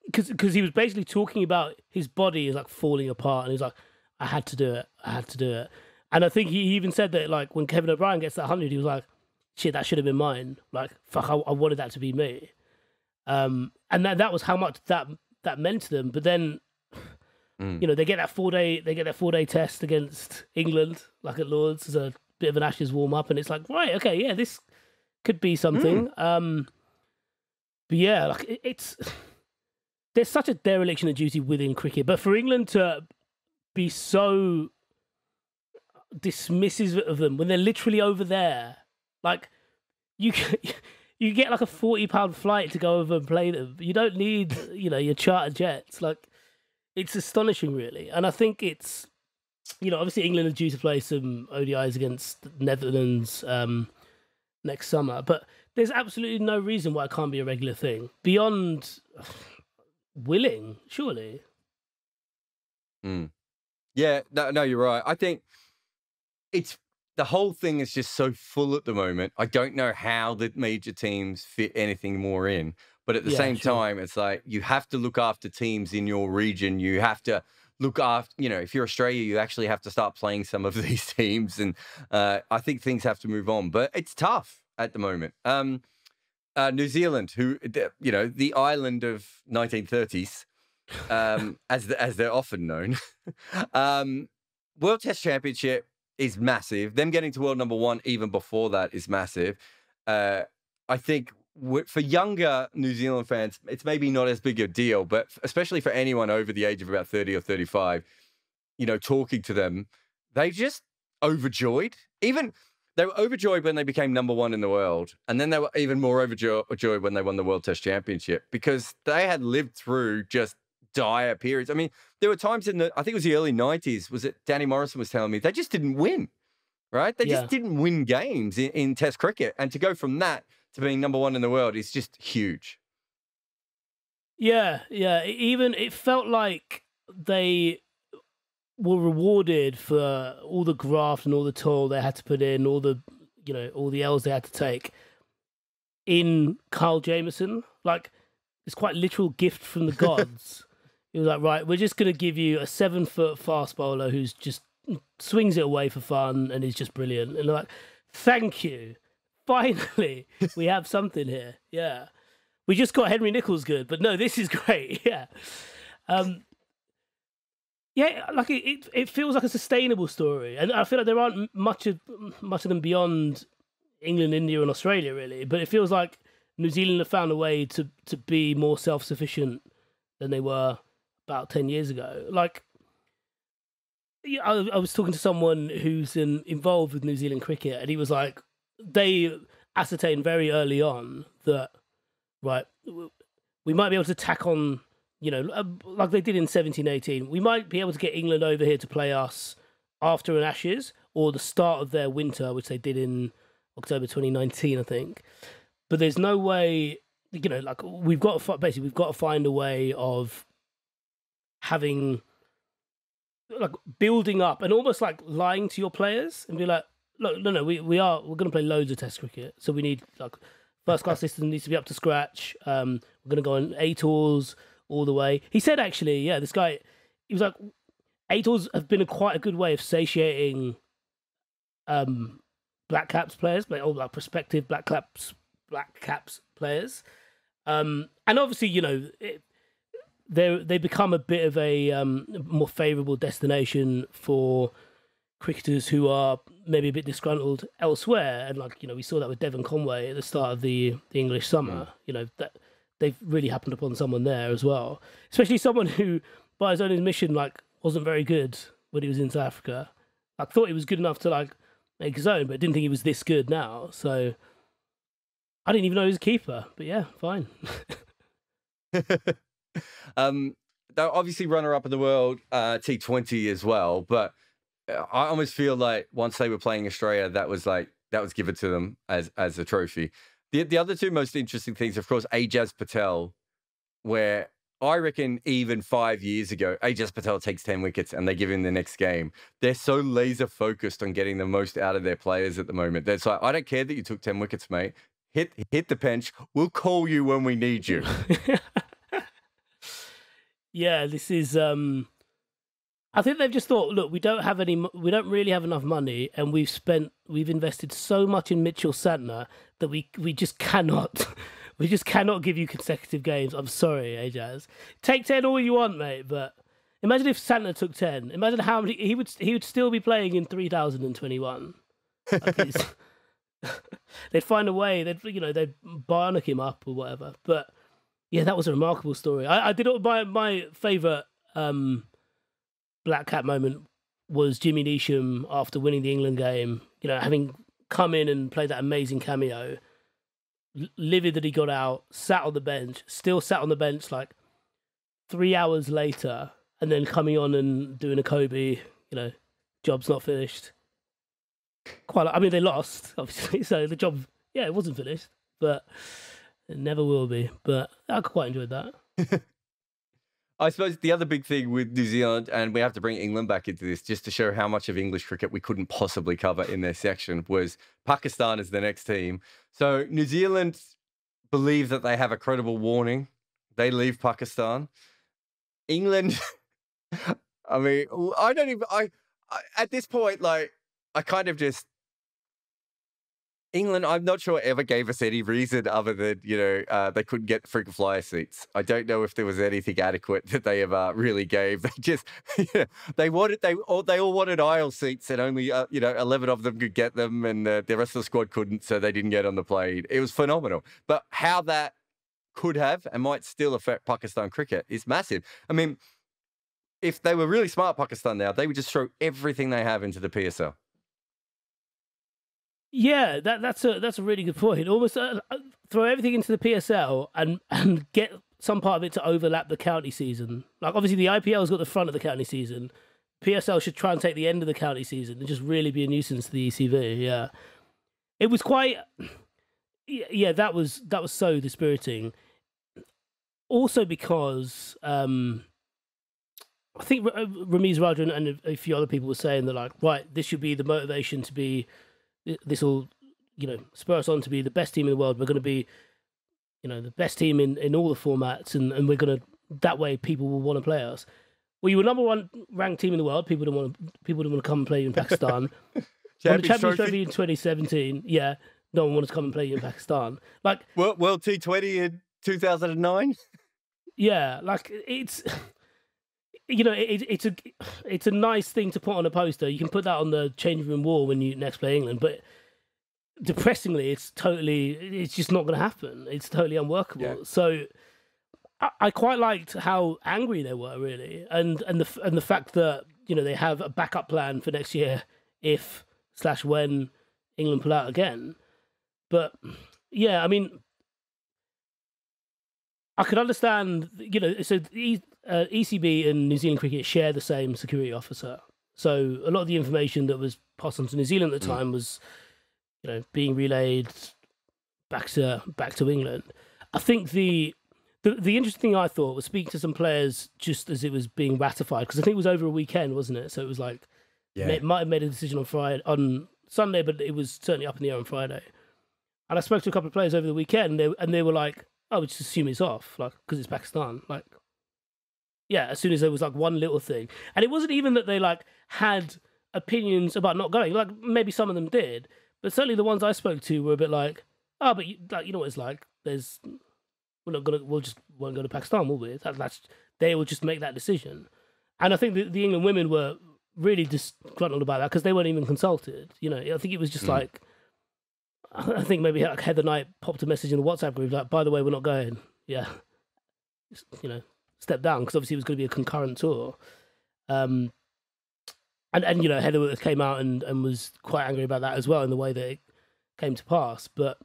because he was basically talking about his body is like falling apart, and he's like, I had to do it. I had to do it. And I think he even said that like when Kevin O'Brien gets that 100, he was like, shit, that should have been mine. Like, fuck, I wanted that to be me. And that was how much that meant to them. But then, you know, they get that 4-day test against England, like at Lords, as a bit of an Ashes warm up, and it's like, right, okay, yeah, this could be something. But yeah, like there's such a dereliction of duty within cricket. But for England to be so dismissive of them when they're literally over there, like you get like a £40 flight to go over and play them. You don't need, you know, your charter jets. Like, it's astonishing, really. And I think it's, you know, obviously England are due to play some ODIs against Netherlands next summer, but there's absolutely no reason why it can't be a regular thing beyond willing, surely. Yeah, no, you're right. I think it's the whole thing is just so full at the moment. I don't know how the major teams fit anything more in, but at the same time, it's like you have to look after teams in your region. You have to look after, you know, if you're Australia, you actually have to start playing some of these teams, and I think things have to move on. But it's tough at the moment. New Zealand, who, you know, the island of 1930s, as they're often known. World Test Championship is massive. Them getting to world #1 even before that is massive. I think for younger New Zealand fans, it's maybe not as big a deal, but especially for anyone over the age of about 30 or 35, you know, talking to them, they just overjoyed. Even they were overjoyed when they became #1 in the world. And then they were even more overjoyed when they won the World Test Championship, because they had lived through just dire periods. I mean, there were times I think it was the early 90s, was it Danny Morrison was telling me, they just didn't win, right? They just didn't win games in Test cricket. And to go from that to being #1 in the world is just huge. Yeah. Even it felt like they were rewarded for all the graft and all the toil they had to put in, all the, you know, all the L's they had to take in Kyle Jamieson. Like, it's quite literal gift from the gods. He was like, right, we're just going to give you a 7-foot fast bowler who's just swings it away for fun and is just brilliant. And they're like, thank you. Finally, we have something here. Yeah. We just got Henry Nicholls good, but no, this is great. Yeah. Yeah, like it feels like a sustainable story. And I feel like there aren't much of them beyond England, India, and Australia, really. But it feels like New Zealand have found a way to be more self-sufficient than they were about 10 years ago. Like, I was talking to someone who's involved with New Zealand cricket, and he was like, they ascertained very early on that, right, we might be able to tack on, you know, like they did in 17-18, we might be able to get England over here to play us after an Ashes or the start of their winter, which they did in October 2019, I think. But there's no way, you know, like we've got to find a way of having, like, building up and almost like lying to your players and be like, look, no, we're going to play loads of Test cricket, so we need, like, first class system needs to be up to scratch. We're going to go on A tours all the way. He said, actually, yeah, this guy, he was like, A tours have been quite a good way of satiating Black Caps players, like prospective Black Caps players, and obviously, you know, they become a bit of a more favourable destination for cricketers who are maybe a bit disgruntled elsewhere. And, like, you know, we saw that with Devon Conway at the start of the English summer. You know, that they've really happened upon someone there as well, especially someone who, by his own admission, like, wasn't very good when he was in South Africa. I thought he was good enough to, like, make his own, but didn't think he was this good now. So I didn't even know he was a keeper, but yeah, fine. They're obviously runner-up in the world T20 as well, but I almost feel like once they were playing Australia, that was given to them as a trophy. The other two most interesting things, of course, Ajaz Patel, where I reckon even 5 years ago, Ajaz Patel takes 10 wickets and they give him the next game. They're so laser focused on getting the most out of their players at the moment. That's like, I don't care that you took 10 wickets, mate. Hit the bench. We'll call you when we need you. Yeah, this is. I think they've just thought, look, we don't really have enough money, and we've invested so much in Mitchell Santner that we just cannot. We just cannot give you consecutive games. I'm sorry, Ajaz. Take 10 all you want, mate. But imagine if Santner took 10. Imagine how many he would still be playing in 2021. Like they'd find a way. They'd bionic him up or whatever. But yeah, that was a remarkable story. I did my favourite Black Cat moment was Jimmy Neesham after winning the England game. You know, having come in and played that amazing cameo. Livid that he got out, still sat on the bench like 3 hours later, and then coming on and doing a Kobe, job's not finished. I mean, they lost, obviously, so the job, it wasn't finished, but it never will be. But I quite enjoyed that. I suppose the other big thing with New Zealand, and we have to bring England back into this just to show how much of English cricket we couldn't possibly cover in their section, was Pakistan as the next team. So New Zealand believe that they have a credible warning. They leave Pakistan. England, I mean, at this point, like, I kind of just, England, I'm not sure ever gave us any reason other than, they couldn't get frequent flyer seats. I don't know if there was anything adequate that they ever really gave. They just, they all wanted aisle seats, and only, 11 of them could get them, and the rest of the squad couldn't, so they didn't get on the plane. It was phenomenal. But how that could have and might still affect Pakistan cricket is massive. I mean, if they were really smart, Pakistan now, they would just throw everything they have into the PSL. Yeah, that's a really good point. Almost throw everything into the PSL and get some part of it to overlap the county season. Like, obviously the IPL's got the front of the county season. PSL should try and take the end of the county season and just really be a nuisance to the ECV. Yeah, it was quite. Yeah, that was so dispiriting. Also because I think Ramiz Raja and a few other people were saying that, like, right, this should be the motivation to be. This will, spur us on to be the best team in the world. We're going to be, the best team in all the formats, and we're going to, that way people will want to play us. Well, you were number one ranked team in the world. People didn't want to come and play you in Pakistan. On the Champions Trophy in 2017, no one wanted to come and play you in Pakistan. Like World T20 in 2009. Yeah, like it's. It's a nice thing to put on a poster. You can put that on the changing room wall when you next play England. But depressingly, it's just not going to happen. It's totally unworkable. Yeah. So I quite liked how angry they were, really, and the fact that they have a backup plan for next year if/when England pull out again. But yeah, I mean, I could understand. So ECB and New Zealand cricket share the same security officer. So a lot of the information that was passed on to New Zealand at the time was, being relayed back to England. I think the interesting thing I thought was speaking to some players just as it was being ratified, because I think it was over a weekend, wasn't it? So it was like, it might have made a decision on Sunday, but it was certainly up in the air on Friday. And I spoke to a couple of players over the weekend, and they were like, "Oh, we just assume it's off, like, because it's Pakistan." Like, yeah, as soon as there was like one little thing. And it wasn't even that they like had opinions about not going. Like, maybe some of them did, but certainly the ones I spoke to were a bit like, "Oh, but you know what it's like. We'll just won't go to Pakistan, will we?" They will just make that decision. And I think the England women were really disgruntled about that because they weren't even consulted. I think it was just like, I think maybe like Heather Knight popped a message in the WhatsApp group like, "By the way, we're not going." Yeah, step down, because obviously it was going to be a concurrent tour. And Heather came out and was quite angry about that as well in the way that it came to pass. But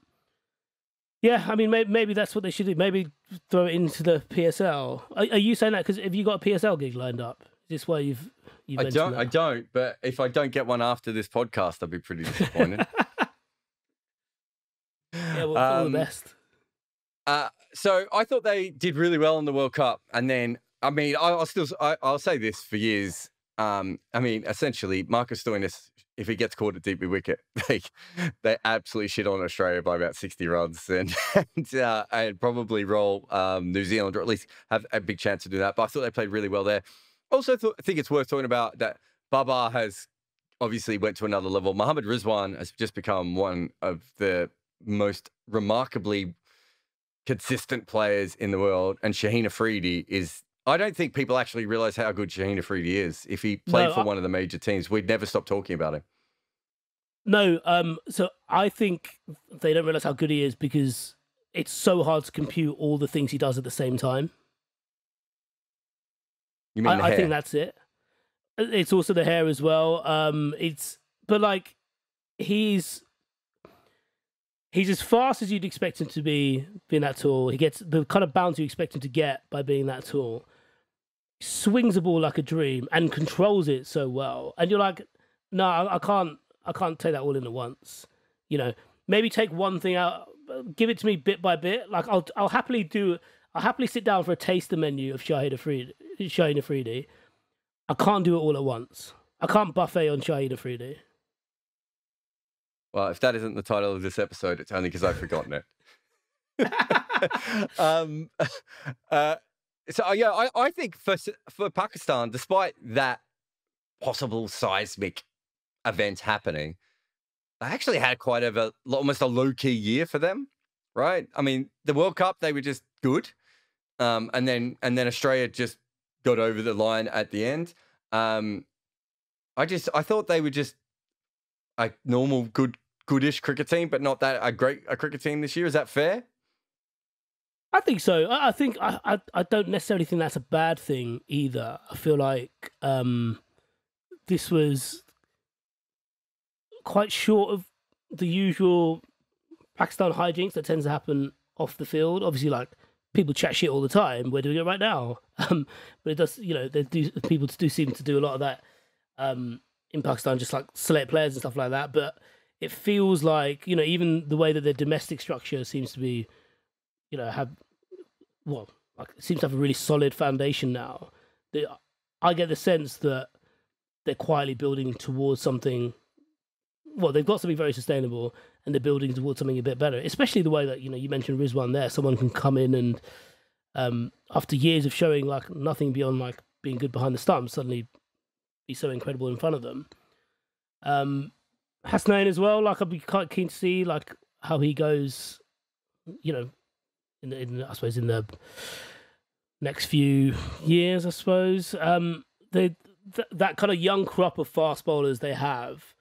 yeah, I mean, maybe that's what they should do. Maybe throw it into the PSL. Are you saying that because have you got a PSL gig lined up? Is this why you've I don't. But if I don't get one after this podcast, I'll be pretty disappointed. Yeah, well, all the best. So I thought they did really well in the World Cup, and then I mean, I'll say this for years. I mean, essentially, Marcus Stoinis, if he gets caught at deep wicket, they absolutely shit on Australia by about 60 runs, and probably roll New Zealand, or at least have a big chance to do that. But I thought they played really well there. Also, I think it's worth talking about that Babar has obviously went to another level. Mohammad Rizwan has just become one of the most remarkably consistent players in the world, and Shaheen Afridi is. I don't think people actually realize how good Shaheen Afridi is. If he played for one of the major teams, we'd never stop talking about him. No, so I think they don't realize how good he is because it's so hard to compute all the things he does at the same time. You mean I think that's it. It's also the hair as well. But like he's as fast as you'd expect him to be being that tall. He gets the kind of bounce you expect him to get by being that tall. He swings the ball like a dream and controls it so well. And you're like, no, I can't take that all in at once. You know, maybe take one thing out, give it to me bit by bit. Like I'll happily sit down for a taster menu of Shaheen Afridi. I can't do it all at once. I can't buffet on Shaheen Afridi. Well, if that isn't the title of this episode, it's only because I've forgotten it. I think for Pakistan, despite that possible seismic event happening, they actually had quite almost a low-key year for them, right? I mean, the World Cup, they were just good. And then Australia just got over the line at the end. I thought they were just a normal, goodish cricket team, but not that a cricket team this year. Is that fair? I think so. I think I don't necessarily think that's a bad thing either. I feel like this was quite short of the usual Pakistan hijinks that tends to happen off the field. Obviously, like people chat shit all the time. We're doing it right now, but it does. You know, people do seem to do a lot of that in Pakistan, just like select players and stuff like that. But it feels like, you know, even the way that their domestic structure seems to be, you know, it seems to have a really solid foundation now. I get the sense that they're quietly building towards something. Well, they've got something very sustainable, and they're building towards something a bit better. Especially the way that, you know, you mentioned Rizwan there. Someone can come in and, after years of showing like nothing beyond like being good behind the stumps, suddenly be so incredible in front of them. Hasnain as well. Like I'd be quite keen to see like how he goes. You know, in I suppose in the next few years, I suppose. That kind of young crop of fast bowlers they have,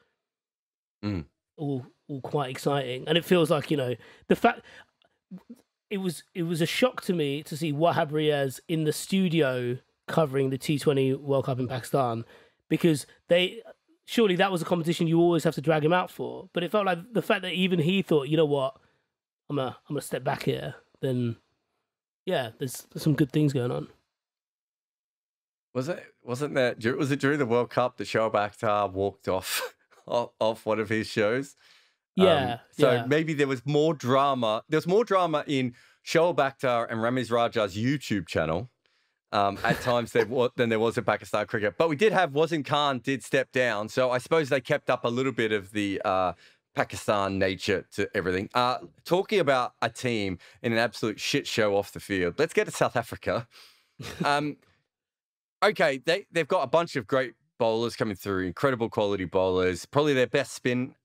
all quite exciting, and it feels like, you know, the fact it was a shock to me to see Wahab Riaz in the studio covering the T20 World Cup in Pakistan, because surely that was a competition you always have to drag him out for, but it felt like the fact that even he thought, you know what, I'm gonna step back here, then yeah, there's some good things going on. Was it during the World Cup that Shoaib Akhtar walked off one of his shows? Yeah. Maybe there was more drama. There was more drama in Shoaib Akhtar and Ramiz Raja's YouTube channel at times than there was in Pakistan cricket. But we did have Wasim Khan did step down, so I suppose they kept up a little bit of the Pakistan nature to everything. Talking about a team in an absolute shit show off the field, let's get to South Africa. Okay, they've got a bunch of great bowlers coming through, incredible quality bowlers, probably their best spin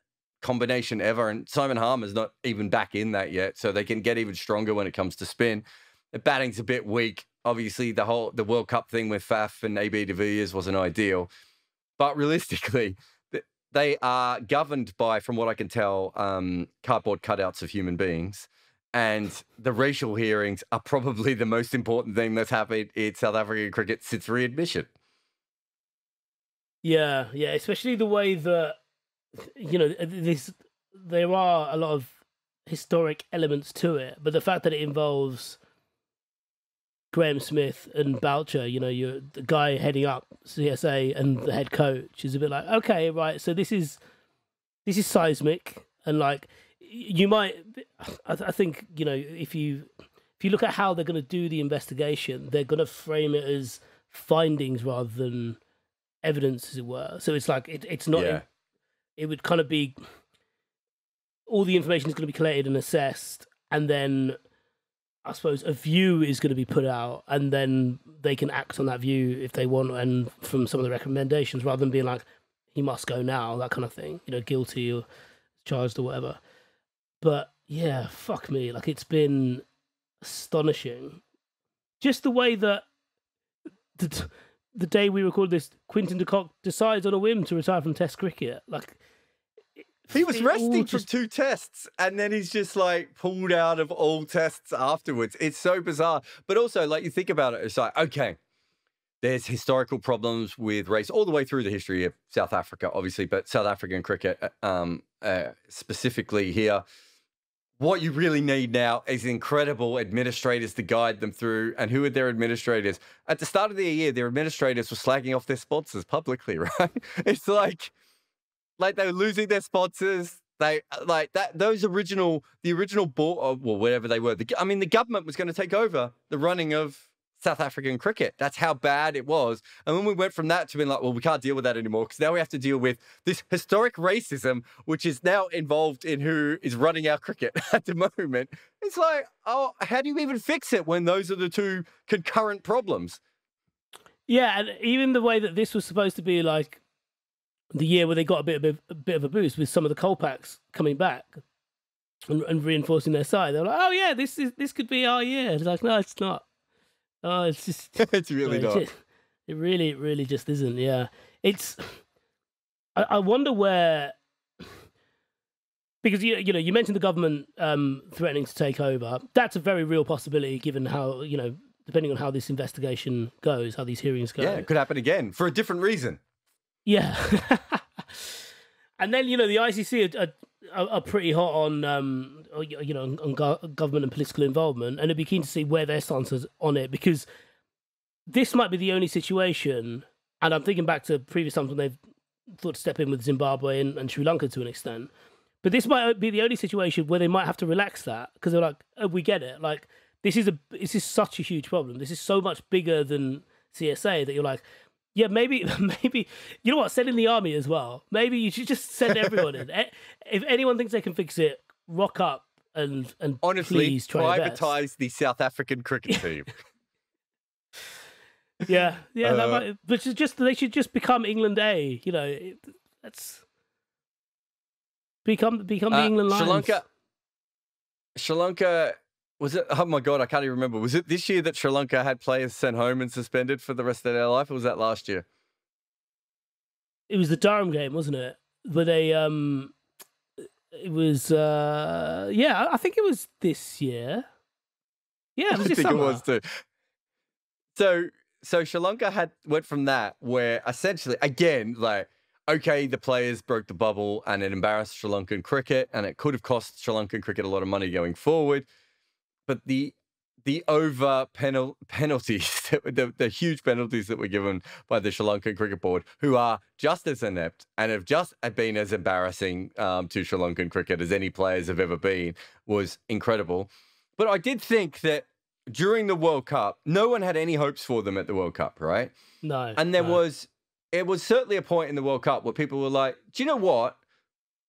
combination ever, and Simon Harmer's not even back in that yet, so they can get even stronger when it comes to spin. The batting's a bit weak. Obviously, the World Cup thing with Faf and AB de Villiers wasn't ideal, but realistically, they are governed by, from what I can tell, cardboard cutouts of human beings. And the racial hearings are probably the most important thing that's happened in South African cricket since readmission. Yeah, especially the way that, you know, there are a lot of historic elements to it, but the fact that it involves Graham Smith and Boucher, you know, you're the guy heading up CSA and the head coach, is a bit like, okay, right, so this is seismic, and like, you might, I think, you know, if you if you look at how they're going to do the investigation, they're going to frame it as findings rather than evidence, as it were. So it's like it's not. Yeah. It would kind of be all the information is going to be collated and assessed, and then I suppose a view is going to be put out, and then they can act on that view if they want, and from some of the recommendations, rather than being like, he must go now, that kind of thing, you know, guilty or charged or whatever. But yeah, fuck me, like it's been astonishing. Just the way that the day we record this, Quinton de Kock decides on a whim to retire from Test cricket. Like, he was resting from 2 tests, and then he's just like pulled out of all tests afterwards. It's so bizarre. But also, like, you think about it, it's like, okay, there's historical problems with race all the way through the history of South Africa, obviously, but South African cricket specifically here. What you really need now is incredible administrators to guide them through. And who are their administrators? At the start of the year, their administrators were slagging off their sponsors publicly, right? It's like they were losing their sponsors. They like that. The original board, well, whatever they were. I mean, the government was going to take over the running of South African cricket. That's how bad it was. And when we went from that to being like, well, we can't deal with that anymore because now we have to deal with this historic racism, which is now involved in who is running our cricket at the moment. It's like, oh, how do you even fix it when those are the 2 concurrent problems? Yeah, and even the way that this was supposed to be like the year where they got a bit of a boost with some of the coal packs coming back and reinforcing their side. They're like, oh yeah, this could be our year. It's like, no, it's not. Oh, it's just it's really not. It really just isn't. Yeah, it's. I wonder where, because you mentioned the government threatening to take over. That's a very real possibility, given how depending on how this investigation goes, how these hearings go. Yeah, it could happen again for a different reason. Yeah, and then the ICC are pretty hot on on government and political involvement, and I'd be keen to see where their stance is on it, because this might be the only situation, and I'm thinking back to previous times when they've thought to step in with Zimbabwe and Sri Lanka to an extent, but this might be the only situation where they might have to relax that, because they're like, oh, we get it, like this is such a huge problem, this is so much bigger than CSA, that you're like, yeah, maybe, you know what? Send in the army as well. Maybe you should just send everyone in. If anyone thinks they can fix it, rock up and honestly, please try privatize the South African cricket team. yeah, that might, but they should just become England A. Let's become the England Lions. Sri Lanka. Was it? Oh my God, I can't even remember. Was it this year that Sri Lanka had players sent home and suspended for the rest of their life, or was that last year? It was the Durham game, wasn't it? Where they it was I think it was this year. Yeah, it was this summer. It was too. So Sri Lanka went from that, where essentially, again, like, okay, the players broke the bubble and it embarrassed Sri Lankan cricket, and it could have cost Sri Lankan cricket a lot of money going forward. But the penalties, the huge penalties that were given by the Sri Lankan Cricket Board, who are just as inept and have just been as embarrassing to Sri Lankan cricket as any players have ever been, was incredible. But I did think that during the World Cup, no one had any hopes for them at the World Cup, right? No. And it was certainly a point in the World Cup where people were like, do you know what?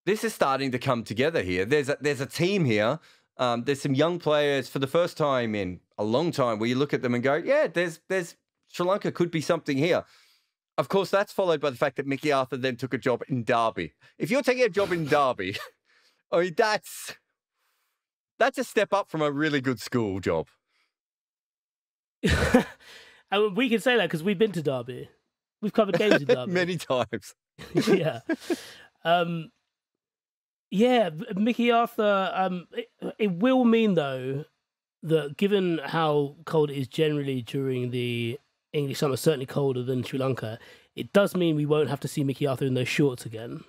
This is starting to come together here. There's a team here. There's some young players for the first time in a long time where you look at them and go, yeah, there's Sri Lanka could be something here. Of course, that's followed by the fact that Mickey Arthur then took a job in Derby. If you're taking a job in Derby, I mean, that's a step up from a really good school job. And we can say that because we've been to Derby. We've covered games in Derby. Many times. Yeah. Yeah, Mickey Arthur, it will mean, though, that given how cold it is generally during the English summer, certainly colder than Sri Lanka, it does mean we won't have to see Mickey Arthur in those shorts again.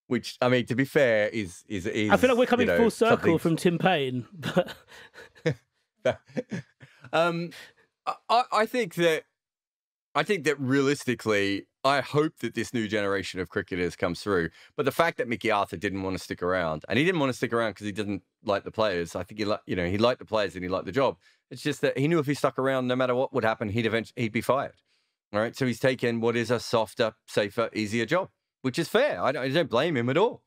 Which, I mean, to be fair, is I feel like we're coming full circle from Tim Paine. But I think that realistically, I hope that this new generation of cricketers comes through. But the fact that Mickey Arthur didn't want to stick around, and he didn't want to stick around because he didn't like the players. I think he he liked the players and he liked the job. It's just that he knew if he stuck around, no matter what would happen, he'd be fired. All right. So he's taken what is a softer, safer, easier job, which is fair. I don't blame him at all.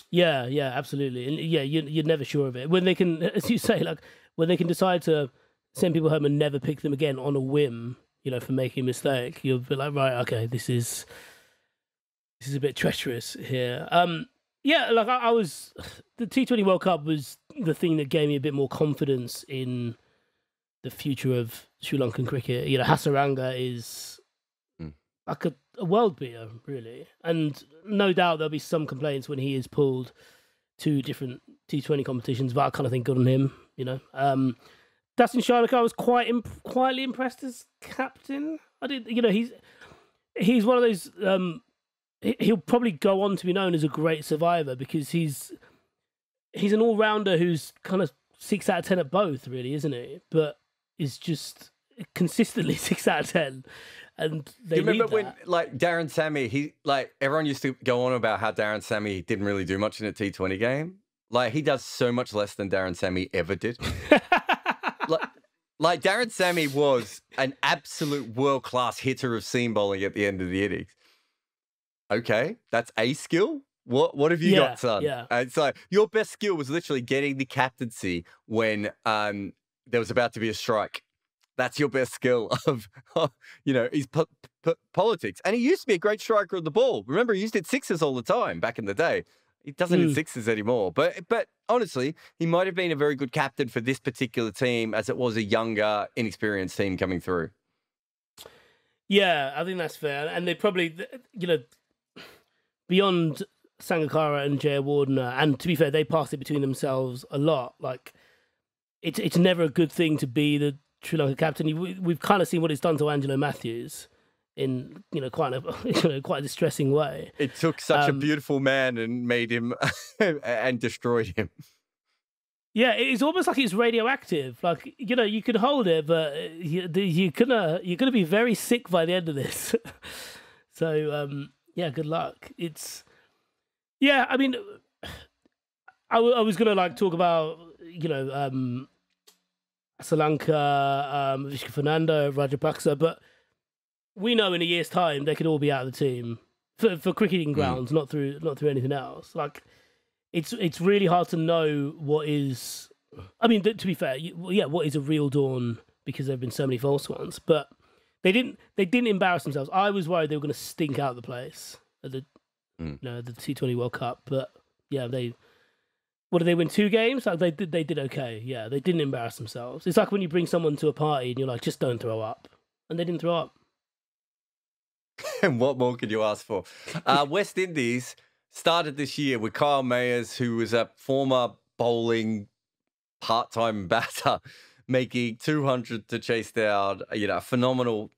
Yeah, yeah, absolutely. And yeah, you're never sure of it. When they can, as you say, like when they can decide to send people home and never pick them again on a whim, for making a mistake, you'll be like, right, okay, this is a bit treacherous here. Yeah, like I was, the T20 World Cup was the thing that gave me a bit more confidence in the future of Sri Lankan cricket. Hasaranga is like a world beater, really. And no doubt there'll be some complaints when he is pulled to different T20 competitions, but I kind of think good on him, Dustin Sharlaka, I was quietly impressed as captain. I did, he's one of those. He'll probably go on to be known as a great survivor because he's an all rounder who's kind of 6 out of 10 at both, really, isn't he? But is just consistently 6 out of 10. And they you remember need when, like Darren Sammy, everyone used to go on about how Darren Sammy didn't really do much in a T20 game. Like he does so much less than Darren Sammy ever did. Like Darren Sammy was an absolute world-class hitter of seam bowling at the end of the innings. Okay, that's a skill. What have you got, son? Yeah. It's like your best skill was literally getting the captaincy when there was about to be a strike. That's your best skill of his politics. And he used to be a great striker of the ball. Remember, he used to hit sixes all the time back in the day. He doesn't hit sixes anymore. But honestly, he might have been a very good captain for this particular team as it was a younger, inexperienced team coming through. Yeah, I think that's fair. And they probably, beyond Sangakkara and Jayawardene, and to be fair, they pass it between themselves a lot. Like, it's never a good thing to be the Sri Lanka captain. We've kind of seen what it's done to Angelo Matthews in quite a distressing way. It took such a beautiful man and made him and destroyed him. Yeah, it's almost like it's radioactive. Like you could hold it, but you're gonna be very sick by the end of this. So yeah, good luck. I mean, I was gonna talk about Sri Lanka, Vishka Fernando, Rajapaksa, but we know in a year's time they could all be out of the team for cricketing grounds, not through anything else. Like it's really hard to know what is. I mean, to be fair, what is a real dawn because there have been so many false ones. But they didn't embarrass themselves. I was worried they were going to stink out the place at the the T20 World Cup. But yeah, what did they win 2 games? Like they did okay. Yeah, they didn't embarrass themselves. It's like when you bring someone to a party and you're like, just don't throw up, and they didn't throw up. And what more could you ask for? West Indies started this year with Kyle Mayers, who was a former bowling part-time batter, making 200 to chase down, a phenomenal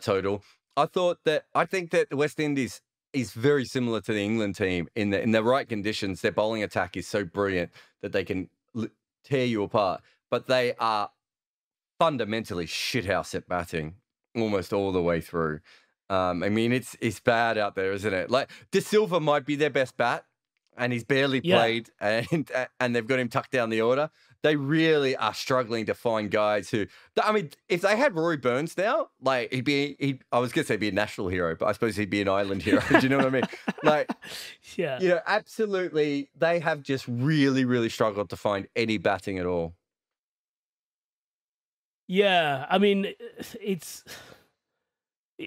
total. I think that the West Indies is very similar to the England team in the right conditions. Their bowling attack is so brilliant that they can tear you apart, but they are fundamentally shithouse at batting almost all the way through. I mean, it's bad out there, isn't it? Like De Silva might be their best bat, and he's barely played, and they've got him tucked down the order. They really are struggling to find guys who. I mean, if they had Rory Burns now, like I was gonna say be a national hero, but I suppose he'd be an island hero. Do you know what I mean? Like, absolutely, they have just really, really struggled to find any batting at all. Yeah, I mean, it's.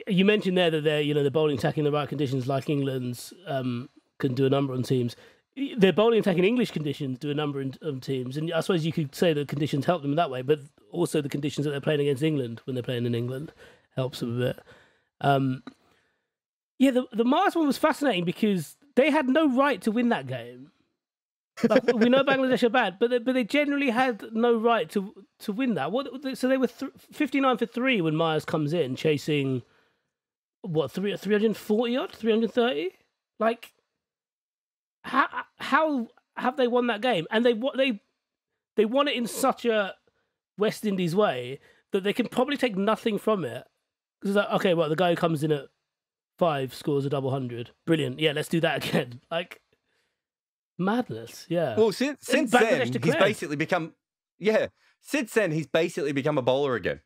You mentioned there that they're, the bowling attack in the right conditions, like England's, can do a number on teams. Their bowling attack in English conditions do a number on teams, and I suppose you could say the conditions help them in that way, but also the conditions that they're playing against England when they're playing in England helps them a bit. The Mars one was fascinating because they had no right to win that game. Like, we know Bangladesh are bad, but they generally had no right to win that. So they were 59 for 3 when Myers comes in chasing. What, 340 odd, 330? Like, how have they won that game? And they won it in such a West Indies way that they can probably take nothing from it. Because it's like, okay, well, the guy who comes in at 5 scores a double hundred. Brilliant. Yeah, let's do that again. Like, madness. Yeah. Well, since then, he's basically become, since then, he's basically become a bowler again,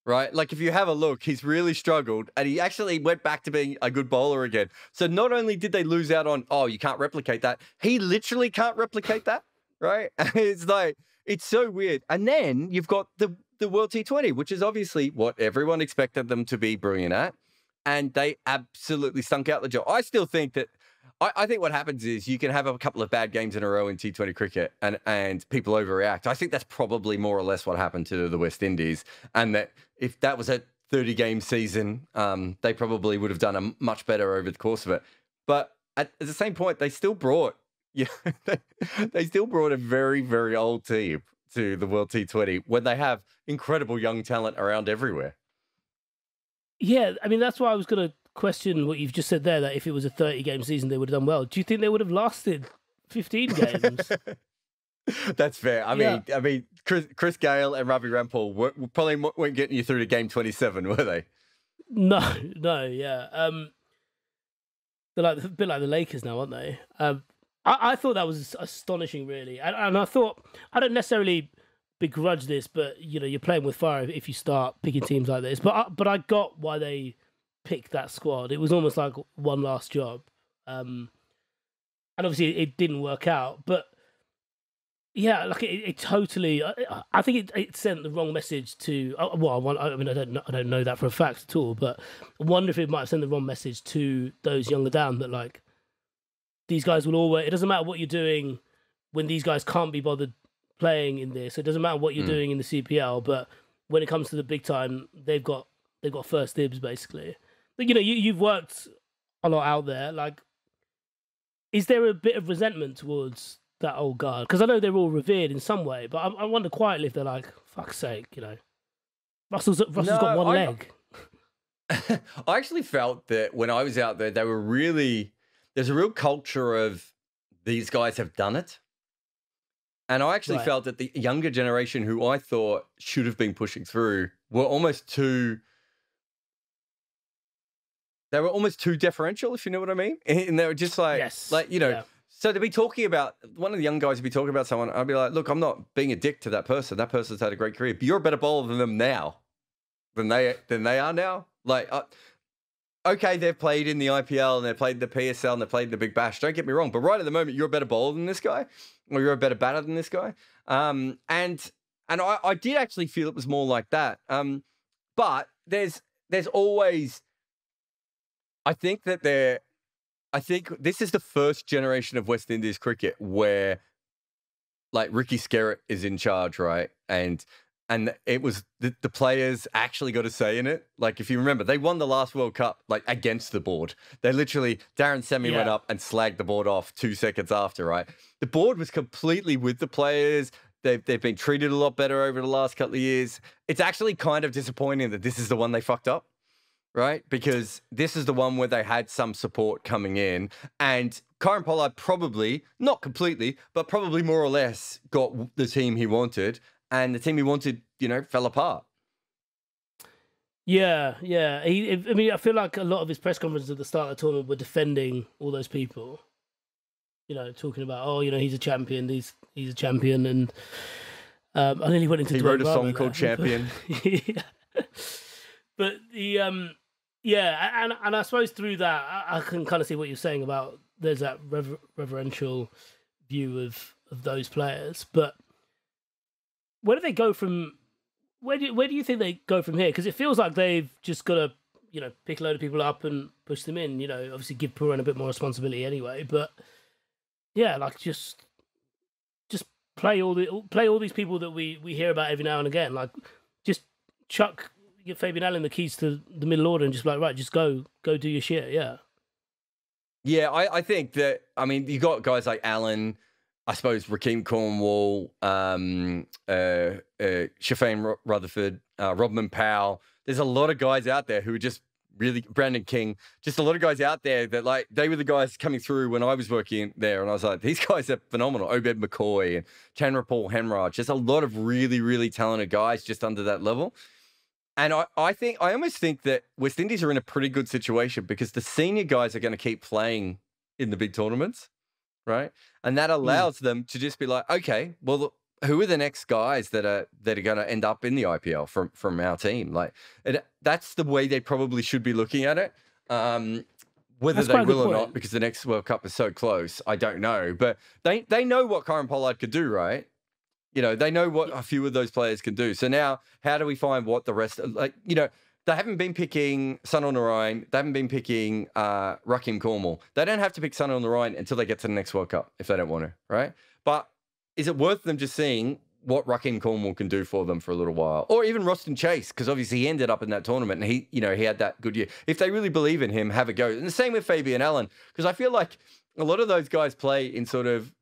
right? Like, if you have a look, he's really struggled, and he actually went back to being a good bowler again. So not only did they lose out on, oh, you can't replicate that, he literally can't replicate that, right? It's like, it's so weird. And then you've got the World T20, which is obviously what everyone expected them to be brilliant at, and they absolutely stunk out the job. I still think that, I think what happens is you can have a couple of bad games in a row in T20 cricket and people overreact. I think that's probably more or less what happened to the West Indies. And that if that was a 30-game season, they probably would have done a much better over the course of it. But at the same point, they still brought, they still brought a very, very old team to the World T20 when they have incredible young talent around everywhere. Yeah, I mean, that's why I was going to question what you've just said there, that if it was a 30-game season, they would have done well. Do you think they would have lasted 15 games? That's fair. I mean, Chris Gale and Ravi Rampal probably weren't getting you through to game 27, were they? No, yeah. They're like a bit like the Lakers now, aren't they? I thought that was astonishing, really. And I thought, I don't necessarily begrudge this, but, you're playing with fire if you start picking teams like this. But I got why they picked that squad. It was almost like one last job. And obviously it didn't work out. But, yeah, like it totally... I think it sent the wrong message to... Well, I mean, I don't know that for a fact at all, but I wonder if it might have sent the wrong message to those younger down that, like, these guys will always... It doesn't matter what you're doing when these guys can't be bothered playing in this. It doesn't matter what you're doing in the CPL, but when it comes to the big time, they've got first dibs, basically. But, you've worked a lot out there. Like, is there a bit of resentment towards that old guard? Because I know they're all revered in some way, but I wonder quietly if they're like, fuck's sake, Russell's got one leg. I actually felt that when I was out there, they were really... There's a real culture of these guys have done it. And I actually felt that the younger generation, who I thought should have been pushing through, were almost too... They were almost too deferential, if you know what I mean. And they were just like, So to be talking about, one of the young guys would be talking about someone, I'd be like, look, I'm not being a dick to that person. That person's had a great career. But you're a better bowler than them now, than they are now. Like, okay, they've played in the IPL and they've played in the PSL and they've played in the Big Bash. Don't get me wrong. But right at the moment, you're a better bowler than this guy, or you're a better batter than this guy. And I did actually feel it was more like that. But there's always... I think this is the first generation of West Indies cricket where, like, Ricky Skerritt is in charge, right? And it was the players actually got a say in it. Like, if you remember, they won the last World Cup, like, against the board. They literally, Darren Semi went up and slagged the board off 2 seconds after, right? The board was completely with the players. They've been treated a lot better over the last couple of years. It's actually kind of disappointing that this is the one they fucked up. Right? Because this is the one where they had some support coming in, and Kieran Pollard probably, not completely, but probably more or less got the team he wanted, and the team he wanted, fell apart. Yeah. I feel like a lot of his press conferences at the start of the tournament were defending all those people. Talking about, he's a champion, he's a champion, and I nearly went into... He wrote a song called Champion. Yeah. But the... Yeah, and I suppose through that, I can kind of see what you're saying about there's that reverential view of those players. But where do they go from? Where do you think they go from here? Because it feels like they've just got to pick a load of people up and push them in. Obviously give Puran a bit more responsibility anyway. But yeah, like just play all these people that we hear about every now and again. Like just chuck. Give Fabian Allen the keys to the middle order and just like, right, just go do your shit. Yeah. Yeah, I think that, I mean, you got guys like Allen, I suppose Rakeem Cornwall, Shafane Rutherford, Rodman Powell. There's a lot of guys out there who are just really, Brandon King, just a lot of guys out there that, like, they were the guys coming through when I was working there. And I was like, these guys are phenomenal. Obed McCoy and Chandrapal Hemraj. Just a lot of really, really talented guys just under that level. And I almost think that West Indies are in a pretty good situation because the senior guys are going to keep playing in the big tournaments, right? And that allows them to just be like, okay, well, look, who are the next guys that are going to end up in the IPL from our team? Like, that's the way they probably should be looking at it. Whether That's they quite a good will or not, point. because the next World Cup is so close, I don't know. But they know what Karen Pollard could do, right? You know, they know what a few of those players can do. So now, how do we find what the rest, like, you know, they haven't been picking Sunil Narine. They haven't been picking Rakim Cornwall. They don't have to pick Sunil Narine until they get to the next World Cup if they don't want to, right? But is it worth them just seeing what Rakim Cornwall can do for them for a little while? Or even Roston Chase, because obviously he ended up in that tournament and he had that good year. If they really believe in him, have a go. And the same with Fabian Allen, because I feel like a lot of those guys play in sort of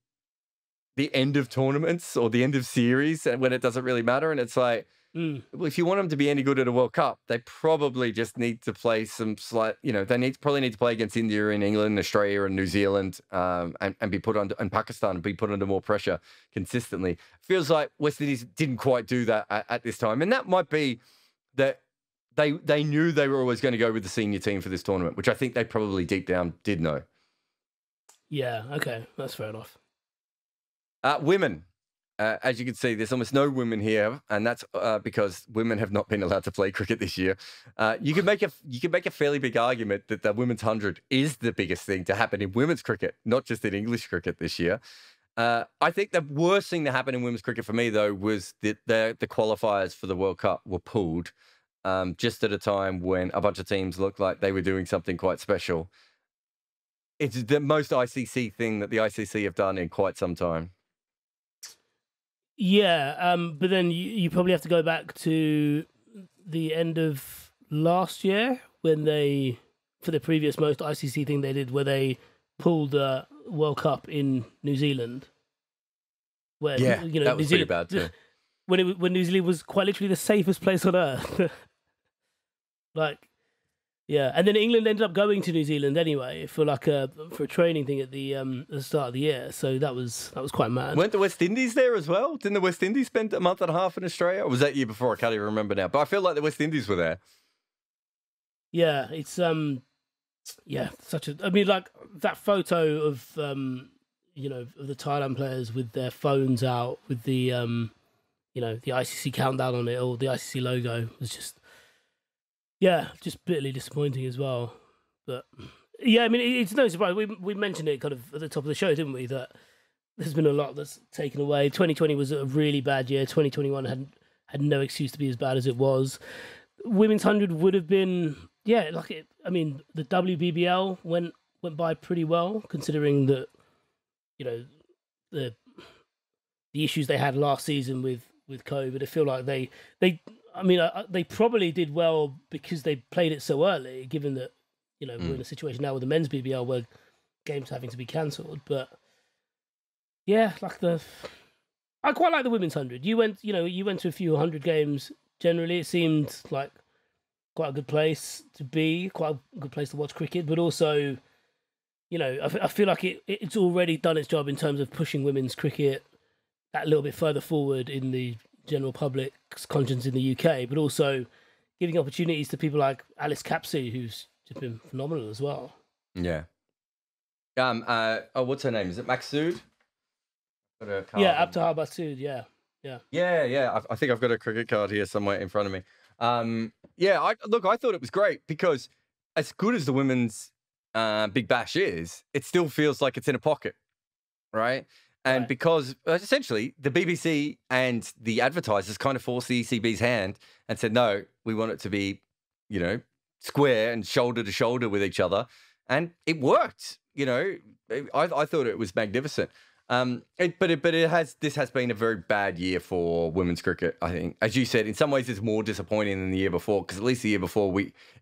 the end of tournaments or the end of series and when it doesn't really matter. And it's like, well, if you want them to be any good at a World Cup, they probably just need to play some slight, they probably need to play against India and England, Australia and New Zealand, and be put under, and Pakistan, and be put under more pressure consistently. Feels like West Indies didn't quite do that at this time. And that might be that they knew they were always going to go with the senior team for this tournament, which I think they probably deep down did know. Yeah, okay, that's fair enough. Women. As you can see, there's almost no women here, and that's because women have not been allowed to play cricket this year. You can make a fairly big argument that the women's 100 is the biggest thing to happen in women's cricket, not just in English cricket this year. I think the worst thing to happen in women's cricket for me, though, was that the qualifiers for the World Cup were pulled just at a time when a bunch of teams looked like they were doing something quite special. It's the most ICC thing that the ICC have done in quite some time. Yeah, but then you probably have to go back to the end of last year when they, for the previous most ICC thing they did, where they pulled the World Cup in New Zealand. Where, that New was Zealand, pretty bad too. When New Zealand was quite literally the safest place on earth. Yeah, and then England ended up going to New Zealand anyway for a training thing at the start of the year. So that was quite mad. Weren't the West Indies there as well? Didn't the West Indies spend a month and a half in Australia? Or was that year before? I can't even remember now. But I feel like the West Indies were there. Yeah, it's such a. I mean, like that photo of of the Thailand players with their phones out with the the ICC countdown on it or the ICC logo was just. Yeah, just bitterly disappointing as well. But yeah, I mean, it's no surprise. We mentioned it kind of at the top of the show, didn't we? That there's been a lot that's taken away. 2020 was a really bad year. 2021 had no excuse to be as bad as it was. Women's 100 would have been, the WBBL went by pretty well, considering that, the issues they had last season with COVID. I feel like they probably did well because they played it so early, given that, we're in a situation now with the men's BBL where games are having to be cancelled. But yeah, I quite like the women's 100. You went to a few 100 games. Generally, it seemed like quite a good place to be, quite a good place to watch cricket, but also, I feel like it's already done its job in terms of pushing women's cricket that little bit further forward in the general public's conscience in the UK, but also giving opportunities to people like Alice Capsey, who's just been phenomenal as well. Yeah. What's her name? Is it Maksud? Yeah, Abtahar Maksud. Yeah. I think I've got a cricket card here somewhere in front of me. I thought it was great because as good as the women's Big Bash is, it still feels like it's in a pocket, right? And because essentially the BBC and the advertisers kind of forced the ECB's hand and said, no, we want it to be, square and shoulder to shoulder with each other. And it worked, I thought it was magnificent. This has been a very bad year for women's cricket, I think. As you said, in some ways it's more disappointing than the year before, because at least the year before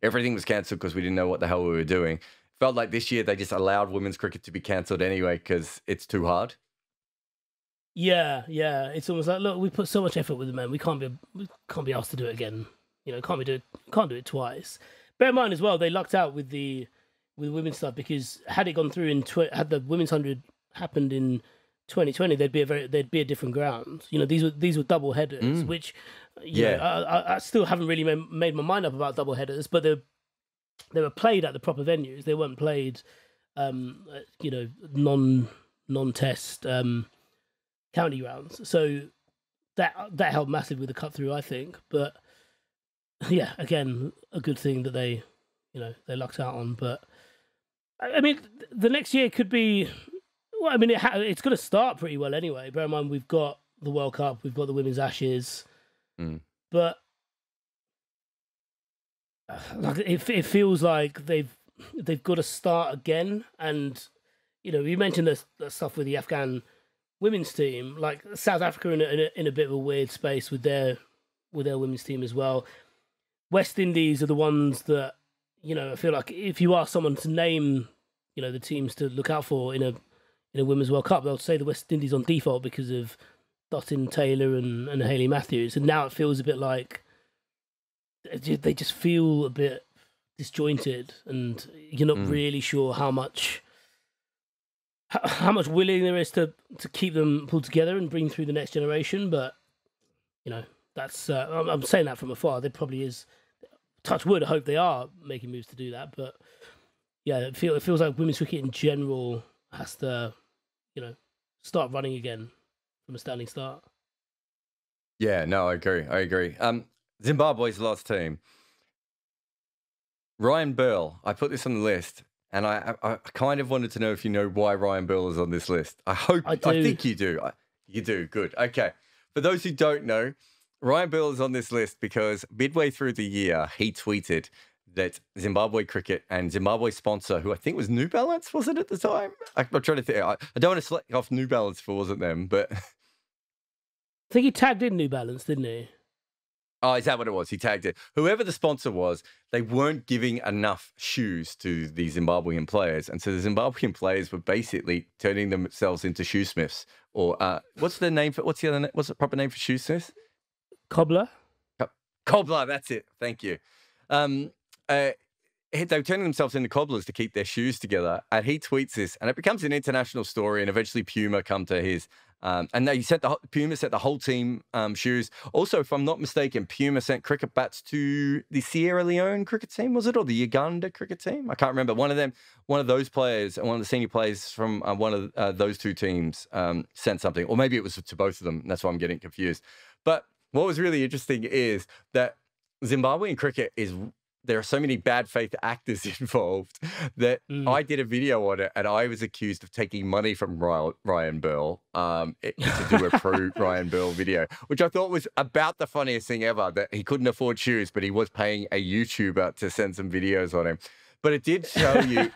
everything was cancelled because we didn't know what the hell we were doing. Felt like this year they just allowed women's cricket to be cancelled anyway because it's too hard. Yeah. It's almost like, look, we put so much effort with the men. We can't be asked to do it again. Can't do it twice. Bear in mind as well, they lucked out with the women's stuff because had it gone through had the women's 100 happened in 2020, they'd be a different ground. You know, these were double headers, which you know, I still haven't really made my mind up about double headers, but they were played at the proper venues. They weren't played, you know, non-test county rounds. So that helped massively with the cut through, I think. But yeah, again, a good thing that they lucked out on. But I mean, the next year could be. Well, I mean, it's going to start pretty well anyway. Bear in mind, we've got the World Cup, we've got the Women's Ashes, but like it feels like they've got to start again. And you know, you mentioned the stuff with the Afghan women's team, like South Africa in a bit of a weird space with their women's team as well. West Indies are the ones that, you know, I feel like if you ask someone to name, you know, the teams to look out for in a Women's World Cup, they'll say the West Indies on default because of Dottin Taylor and Hayley Matthews. And now it feels a bit like they just feel a bit disjointed, and you're not really sure how much willing there is to keep them pulled together and bring through the next generation. But, you know, that's I'm saying that from afar. There probably is, touch wood, I hope they are making moves to do that. But yeah, it feels like women's cricket in general has to, you know, start running again from a standing start. Yeah, no, I agree. Zimbabwe's last team. Ryan Burl, I put this on the list, and I kind of wanted to know if you know why Ryan Burl is on this list. I think you do. You do, good. Okay. For those who don't know, Ryan Burl is on this list because midway through the year, he tweeted that Zimbabwe Cricket and Zimbabwe sponsor, who I think was New Balance, was it at the time? I'm trying to think. I don't want to select off New Balance if it wasn't them, but... I think he tagged in New Balance, didn't he? Oh, is that what it was? He tagged it. Whoever the sponsor was, they weren't giving enough shoes to the Zimbabwean players. And so the Zimbabwean players were basically turning themselves into shoesmiths. Or what's the proper name for shoesmiths? Cobbler. Cobbler, that's it. Thank you. They were turning themselves into cobblers to keep their shoes together. And he tweets this, and it becomes an international story. And eventually Puma come to his, and Puma sent the whole team shoes. Also, if I'm not mistaken, Puma sent cricket bats to the Sierra Leone cricket team, was it, or the Uganda cricket team? I can't remember. One of those players, and one of the senior players from one of those two teams sent something, or maybe it was to both of them. That's why I'm getting confused. But what was really interesting is that Zimbabwean cricket is. There are so many bad faith actors involved that I did a video on it, and I was accused of taking money from Ryan Burl to do a pro Ryan Burl video, which I thought was about the funniest thing ever, that he couldn't afford shoes, but he was paying a YouTuber to send some videos on him. But it did show you,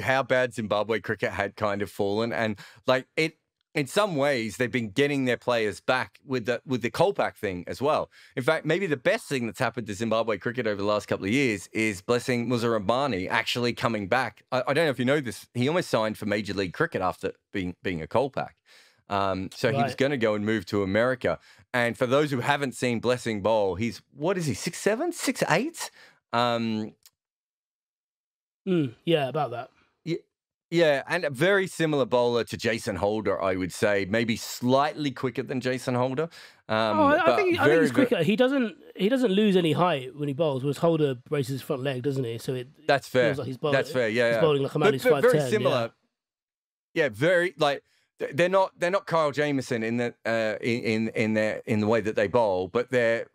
how bad Zimbabwe cricket had kind of fallen, and like it. In some ways, they've been getting their players back with the Kolpak thing as well. In fact, maybe the best thing that's happened to Zimbabwe cricket over the last couple of years is Blessing Muzarabani actually coming back. I don't know if you know this. He almost signed for Major League Cricket after being a Kolpak. So he was going to go and move to America. And for those who haven't seen Blessing bowl, he's, what is he, 6'7", 6'8"? Yeah, about that. Yeah, and a very similar bowler to Jason Holder, I would say. Maybe slightly quicker than Jason Holder. I think he's quicker. He doesn't lose any height when he bowls, whereas Holder braces his front leg, doesn't he? So that's fair. Feels like he's bowling, that's fair. Yeah, he's bowling like a man who's 5'10". Very similar. Yeah, very like they're not Kyle Jamieson in the way that they bowl, but they're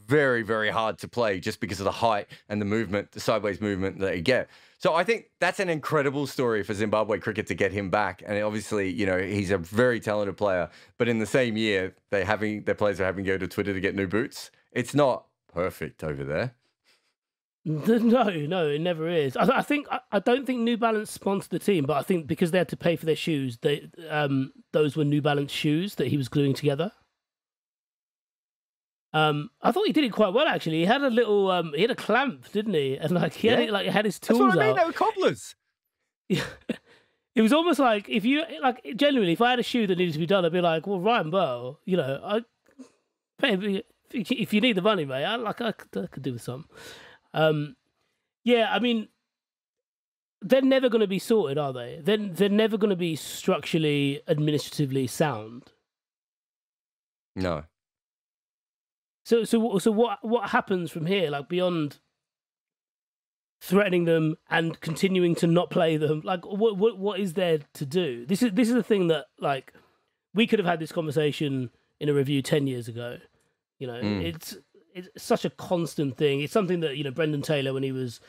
very, very hard to play just because of the height and the movement, the sideways movement that they get. So I think that's an incredible story for Zimbabwe cricket to get him back. And obviously, you know, he's a very talented player. But in the same year, their players are having to go to Twitter to get new boots. It's not perfect over there. No, it never is. I don't think New Balance sponsored the team, but I think because they had to pay for their shoes, those were New Balance shoes that he was gluing together. I thought he did it quite well actually. He had a little, he had a clamp, didn't he? And like he had his tools out. That's what I mean. They were cobblers. Yeah. It was almost like if I had a shoe that needed to be done, I'd be like, well, Ryan Burl, you know, if you need the money, mate, I could do with some. Yeah, I mean, they're never going to be sorted, are they? They're never going to be structurally, administratively sound. No. So what happens from here? Like, beyond threatening them and continuing to not play them, like, what is there to do? This is the thing that, like, we could have had this conversation in a review 10 years ago. You know, it's such a constant thing. It's something that, you know, Brendan Taylor, when he was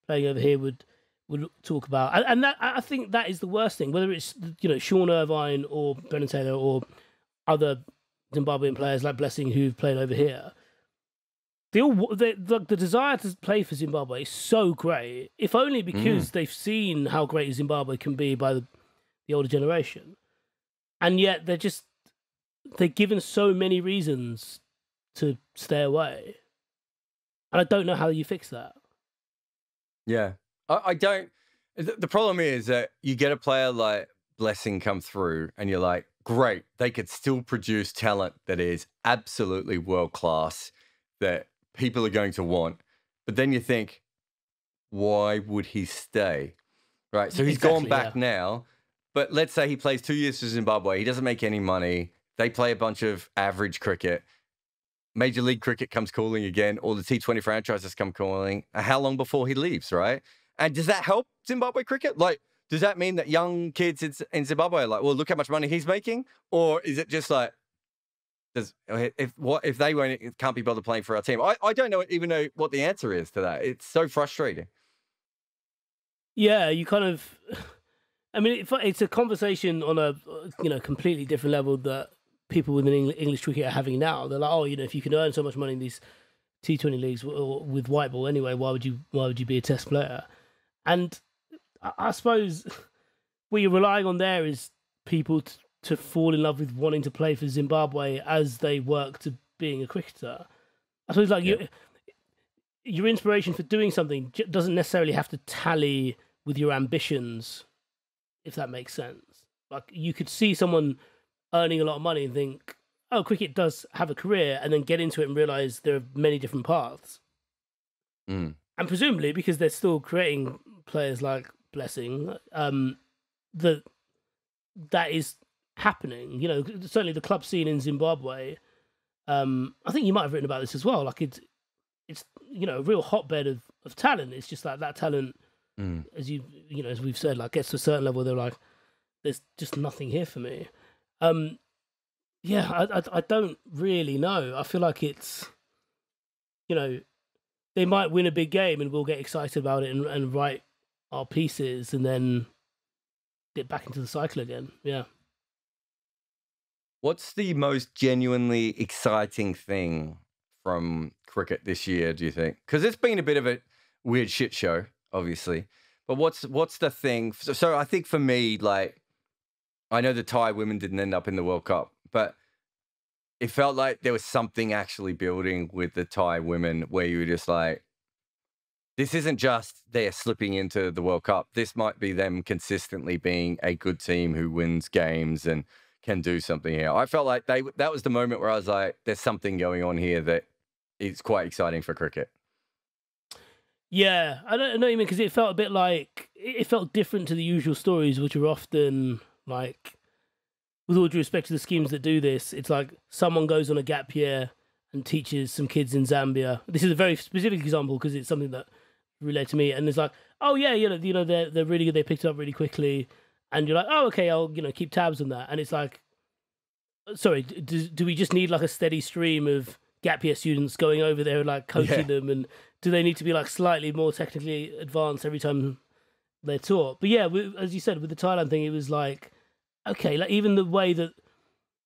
playing over here, would talk about, and that, I think that is the worst thing. Whether it's, you know, Sean Irvine or Brendan Taylor or other Zimbabwean players like Blessing who've played over here, the desire to play for Zimbabwe is so great, if only because they've seen how great Zimbabwe can be by the older generation, and yet they're given so many reasons to stay away, and I don't know how you fix that. Yeah, I don't. The problem is that you get a player like Blessing come through, and you're like, great, they could still produce talent that is absolutely world class, that people are going to want. But then you think, why would he stay? Right. So he's gone back now. But let's say he plays 2 years for Zimbabwe. He doesn't make any money. They play a bunch of average cricket. Major League Cricket comes calling again, or the T20 franchises come calling. How long before he leaves, right? And does that help Zimbabwe cricket? Like, does that mean that young kids in Zimbabwe are like, well, look how much money he's making? Or is it just like, if they can't be bothered playing for our team? I don't even know what the answer is to that. It's so frustrating. Yeah, you kind of, I mean, it's a conversation on a, you know, completely different level that people within English cricket are having now. They're like, oh, you know, if you can earn so much money in these T20 leagues or with white ball anyway, why would you be a test player? And I suppose what you're relying on there is people to fall in love with wanting to play for Zimbabwe as they work to being a cricketer. I suppose, like, your inspiration for doing something doesn't necessarily have to tally with your ambitions, if that makes sense. Like, you could see someone earning a lot of money and think, oh, cricket does have a career, and then get into it and realize there are many different paths. And presumably, because they're still creating players like Blessing, that is happening. You know, certainly the club scene in Zimbabwe, I think you might have written about this as well. Like, it's you know, a real hotbed of talent. It's just like that talent, as as we've said, like, gets to a certain level, they're like, there's just nothing here for me. Yeah, I don't really know. I feel like it's, you know, they might win a big game and we'll get excited about it and write our pieces and then get back into the cycle again. Yeah. What's the most genuinely exciting thing from cricket this year, do you think? Because it's been a bit of a weird shit show, obviously. But what's the thing? So I think for me, like, I know the Thai women didn't end up in the World Cup, but it felt like there was something actually building with the Thai women where you were just like, this isn't just they're slipping into the World Cup. This might be them consistently being a good team who wins games and can do something here. I felt like that was the moment where I was like, there's something going on here that is quite exciting for cricket. Yeah, I know what you mean, because it felt a bit like, it felt different to the usual stories, which are often like, with all due respect to the schemes that do this, it's like someone goes on a gap year and teaches some kids in Zambia. This is a very specific example because it's something that related to me. And it's like, oh yeah, they're really good. They picked it up really quickly, and you're like, oh okay, I'll keep tabs on that. And it's like, sorry, do we just need like a steady stream of gap year students going over there and like coaching them? And do they need to be like slightly more technically advanced every time they're taught? But yeah, as you said with the Thailand thing, it was like, okay, like even the way that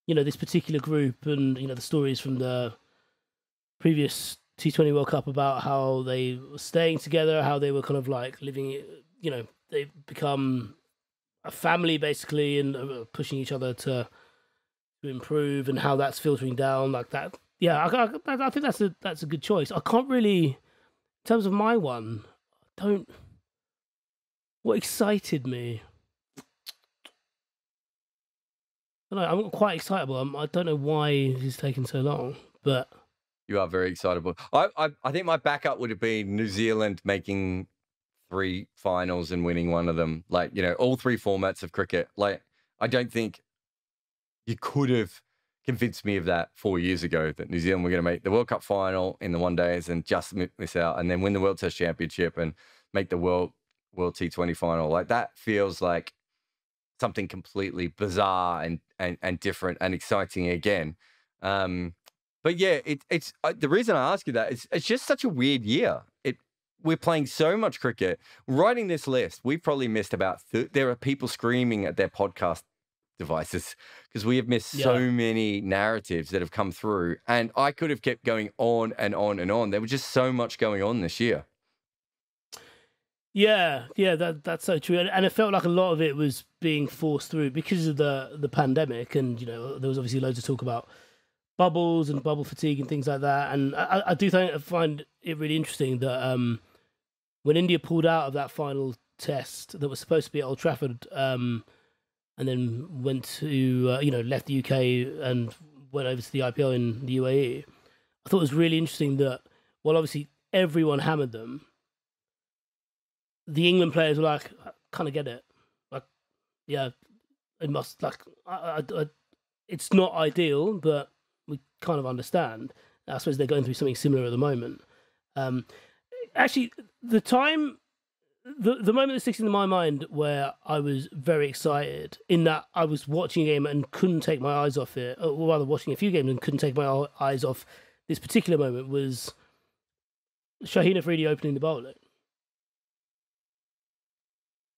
this particular group and the stories from the previous T20 World Cup about how they were staying together, how they were kind of like living, they've become a family basically, and pushing each other to improve, and how that's filtering down like that. Yeah, I think that's a good choice. I can't really, in terms of my one, what excited me? I don't know, I'm quite excitable. I don't know why it's taken so long, but you are very excitable. I think my backup would have been New Zealand making 3 finals and winning one of them. Like, you know, all 3 formats of cricket. Like, I don't think you could have convinced me of that 4 years ago that New Zealand were going to make the World Cup final in the one days and just miss out, and then win the World Test Championship and make the World T20 final. Like, that feels like something completely bizarre and different and exciting again. But yeah, it's the reason I ask you that is it's just such a weird year. We're playing so much cricket. Writing this list, we've probably missed about there are people screaming at their podcast devices because we have missed so many narratives that have come through, and I could have kept going on and on and on. There was just so much going on this year. Yeah, that's so true, and it felt like a lot of it was being forced through because of the pandemic, and you know there was obviously loads of talk about bubbles and bubble fatigue and things like that, and I do find it really interesting that when India pulled out of that final test that was supposed to be at Old Trafford, and then went to left the UK and went over to the IPL in the UAE, I thought it was really interesting that while obviously everyone hammered them, the England players were like, I kind of get it. Like, yeah, it must, like, it's not ideal, but we kind of understand. I suppose they're going through something similar at the moment. Actually, the moment that sticks in my mind where I was very excited in that I was watching a game and couldn't take my eyes off it, or rather watching a few games and couldn't take my eyes off this particular moment, was Shaheen Afridi opening the bowling.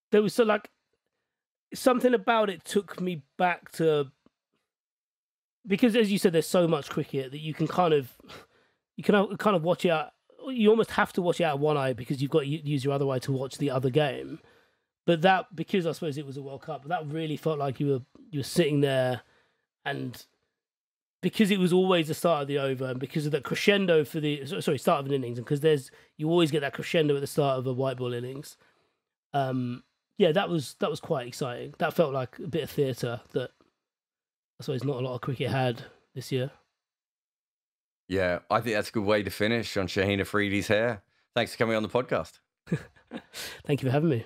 There was something about it took me back to, because as you said, there's so much cricket that you can kind of watch it out. You almost have to watch it out of one eye because you've got to use your other eye to watch the other game. But that, because I suppose it was a World Cup, that really felt like you were sitting there, and because it was always the start of the over, and because of the crescendo for the start of an innings, and because you always get that crescendo at the start of a white ball innings. Yeah, that was quite exciting. That felt like a bit of theatre that I suppose not a lot of cricket had this year. Yeah, I think that's a good way to finish on Shaheen Afridi's hair. Thanks for coming on the podcast. Thank you for having me.